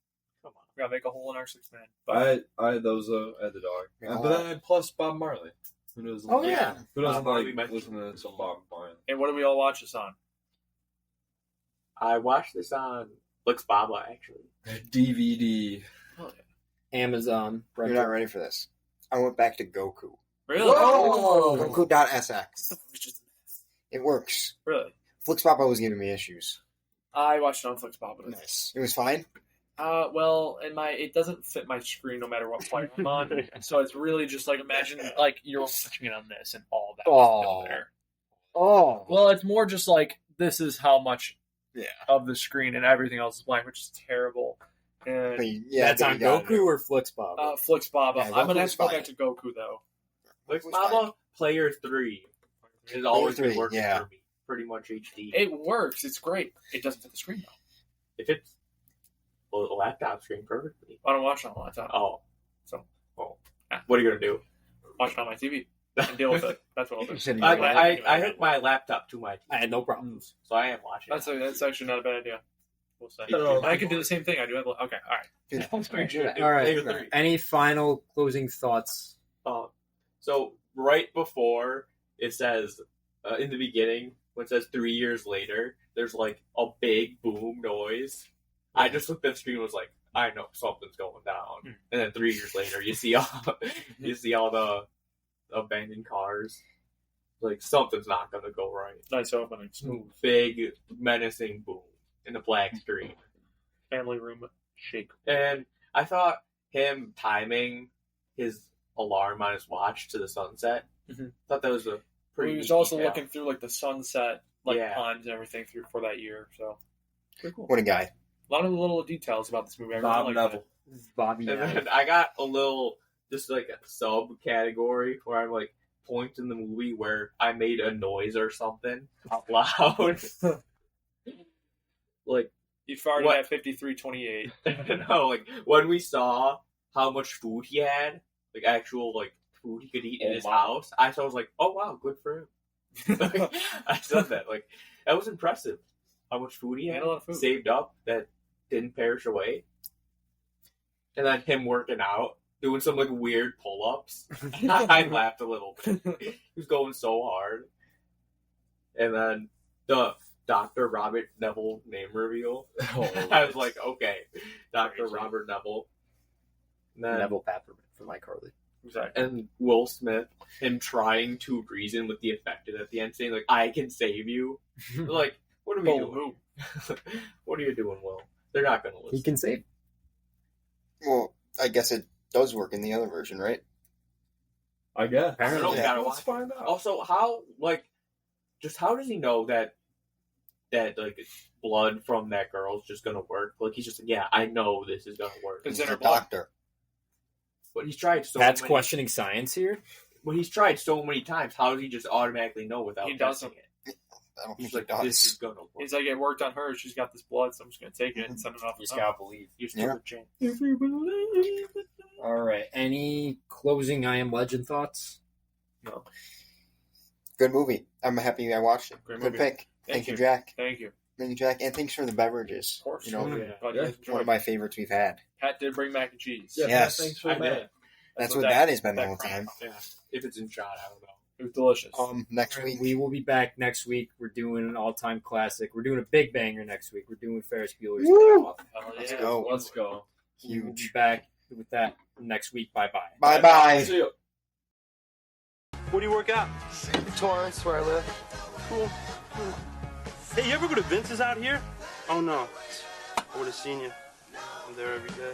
S5: come on.
S4: We got to make a hole in our 6-man. But
S3: I had those at the dog.
S2: Yeah.
S3: But then I had plus Bob Marley. Who knows?
S1: Oh, yeah.
S3: Who doesn't
S5: Bob Marley
S3: like
S5: mentioned-
S3: listening to some Bob Marley?
S4: and what do we all watch this on?
S5: I watched this on Flix Baba, actually.
S3: DVD.
S1: Amazon.
S2: You're not ready for this. I went back to Goku.
S4: Really?
S1: Whoa!
S2: Goku.sx. It works.
S4: Really?
S2: Flixpapa was giving me issues.
S4: I watched it on Flix Bob.
S2: Nice. It was fine.
S4: Well, it doesn't fit my screen no matter what player I'm on. So it's really just like imagine like you're watching it on this and all that is still there.
S1: Oh.
S4: Well, it's more just like this is how much
S2: Yeah.
S4: of the screen and everything else is blank, which is terrible. And
S2: But yeah,
S1: That's
S2: but
S1: on
S2: you got
S1: Goku or Flixbob?
S4: Flix Baba.
S2: Yeah,
S4: I'm gonna
S2: Goku
S4: have
S2: was
S4: to go
S2: fine.
S4: back to Goku though.
S5: Flix
S2: was
S5: Baba,
S2: fine.
S5: Player 3 has always been
S2: 3,
S5: working
S2: yeah.
S5: for me. Pretty much HD.
S4: It works. It's great. It doesn't fit the screen though.
S5: If it's a laptop screen perfectly.
S4: I don't watch it on a laptop.
S5: Oh.
S4: So.
S5: What are you going to do?
S4: Watch it on my TV and deal with it. That's what I'll do.
S2: You said you
S5: I,
S2: were
S5: I hook my laptop to my TV,
S1: I had no problems.
S5: so I am watching.
S4: That's actually not a bad idea. We'll say.
S3: No,
S4: I can do the same thing. I do have. Okay, all right.
S1: All right.
S5: Player 3.
S1: Any final closing thoughts?
S5: So right before it says, in the beginning, when it says 3 years later, there's like a big boom noise. I just looked at the screen and was like, I know something's going down. And then 3 years later, you see all the abandoned cars. Like something's not gonna go right.
S4: Nice opening. Smooth.
S5: Big menacing boom in the black screen.
S4: Family room shake.
S5: And I thought him timing his alarm on his watch to the sunset.
S4: Mhm.
S5: Thought that was a pretty.
S4: He was
S5: neat
S4: also
S5: detail.
S4: looking through like the sunset, like
S5: Yeah.
S4: times and everything through for that year. So pretty cool.
S2: What a guy.
S4: A lot of little details about this movie. I really
S3: Bob
S4: like
S3: Neville.
S1: Bobby.
S5: And
S1: Knife.
S5: then I got a little, just like a subcategory where I'm like, points in the movie where I made a noise or something out loud. Like,
S4: He farted
S5: What?
S4: at 53:28.
S5: no, like when we saw how much food he had, like actual like food he could eat in
S3: Oh,
S5: his
S3: wow.
S5: house, I was like, oh wow, good for him. Like, I said that, like that was impressive. How much food he
S4: He
S5: had
S4: had a lot of food.
S5: saved up that didn't perish away, and then him working out, doing some like weird pull-ups. I laughed a little bit. He was going so hard, and then the Dr. Robert Neville name reveal. I was like, okay, Dr.
S4: Crazy.
S5: Robert Neville. And then,
S1: Neville Peppermint from iCarly.
S4: Exactly.
S5: and Will Smith, him trying to reason with the affected at the end, saying like, "I can save you." Like, what are we
S4: Bold
S5: doing?
S4: move.
S5: What are you doing, Will? They're not going to listen.
S1: He can save.
S2: Well, I guess it does work in the other version, right?
S3: I guess.
S5: I don't know.
S2: Yeah.
S5: We gotta
S3: Let's
S5: watch.
S3: find out.
S5: Also, how how does he know that like blood from that girl's just gonna work? Like he's just like, yeah, I know this is gonna work.
S4: It's
S2: He's
S4: in her
S2: a
S4: blood.
S2: doctor.
S5: But he's tried so
S1: That's
S5: many.
S1: questioning science here.
S5: But he's tried so many times. How does he just automatically know without
S4: He
S5: testing
S4: doesn't.
S5: it?
S2: I don't
S5: He's
S2: think
S5: like,
S2: he
S5: this is
S2: does.
S5: gonna work.
S4: He's like, it worked on her. She's got this blood, so I'm just gonna take it and send it off.
S1: You just gotta believe.
S5: You're still
S2: Yeah.
S5: a champ.
S4: If you believe it.
S1: All right. Any closing I Am Legend thoughts?
S4: No.
S2: Good movie. I'm happy I watched it.
S4: Great
S2: Good
S4: movie.
S2: pick. Thank
S4: Thank
S2: you,
S4: you.
S2: Jack.
S4: Thank you.
S2: Thank you, Jack. And thanks for the beverages.
S4: Of course.
S2: You know,
S5: Oh, yeah.
S4: Glad you guys
S2: one
S4: enjoyed.
S2: of my favorites we've had.
S4: Pat did bring mac and cheese.
S3: Yeah,
S2: Yes.
S3: Thanks for
S5: I
S3: that.
S5: did.
S2: That's what that has been the whole
S4: crap.
S2: time.
S5: Yeah. If it's in shot, I don't know.
S4: It was delicious.
S2: Next week.
S1: We will be back next week. We're doing an all-time classic. We're doing a big banger next week. We're doing Ferris Bueller's Day
S2: Woo!
S1: Off.
S4: Hell
S2: Let's
S4: yeah.
S2: go.
S3: Let's go.
S1: We'll be
S2: Huge.
S1: back with that next week. Bye-bye.
S2: Bye bye.
S3: See ya.
S6: Where do you work out?
S7: Torrance, where I live.
S6: Cool. Hey, you ever go to Vince's out here? Oh no. I would have seen you. I'm there every day.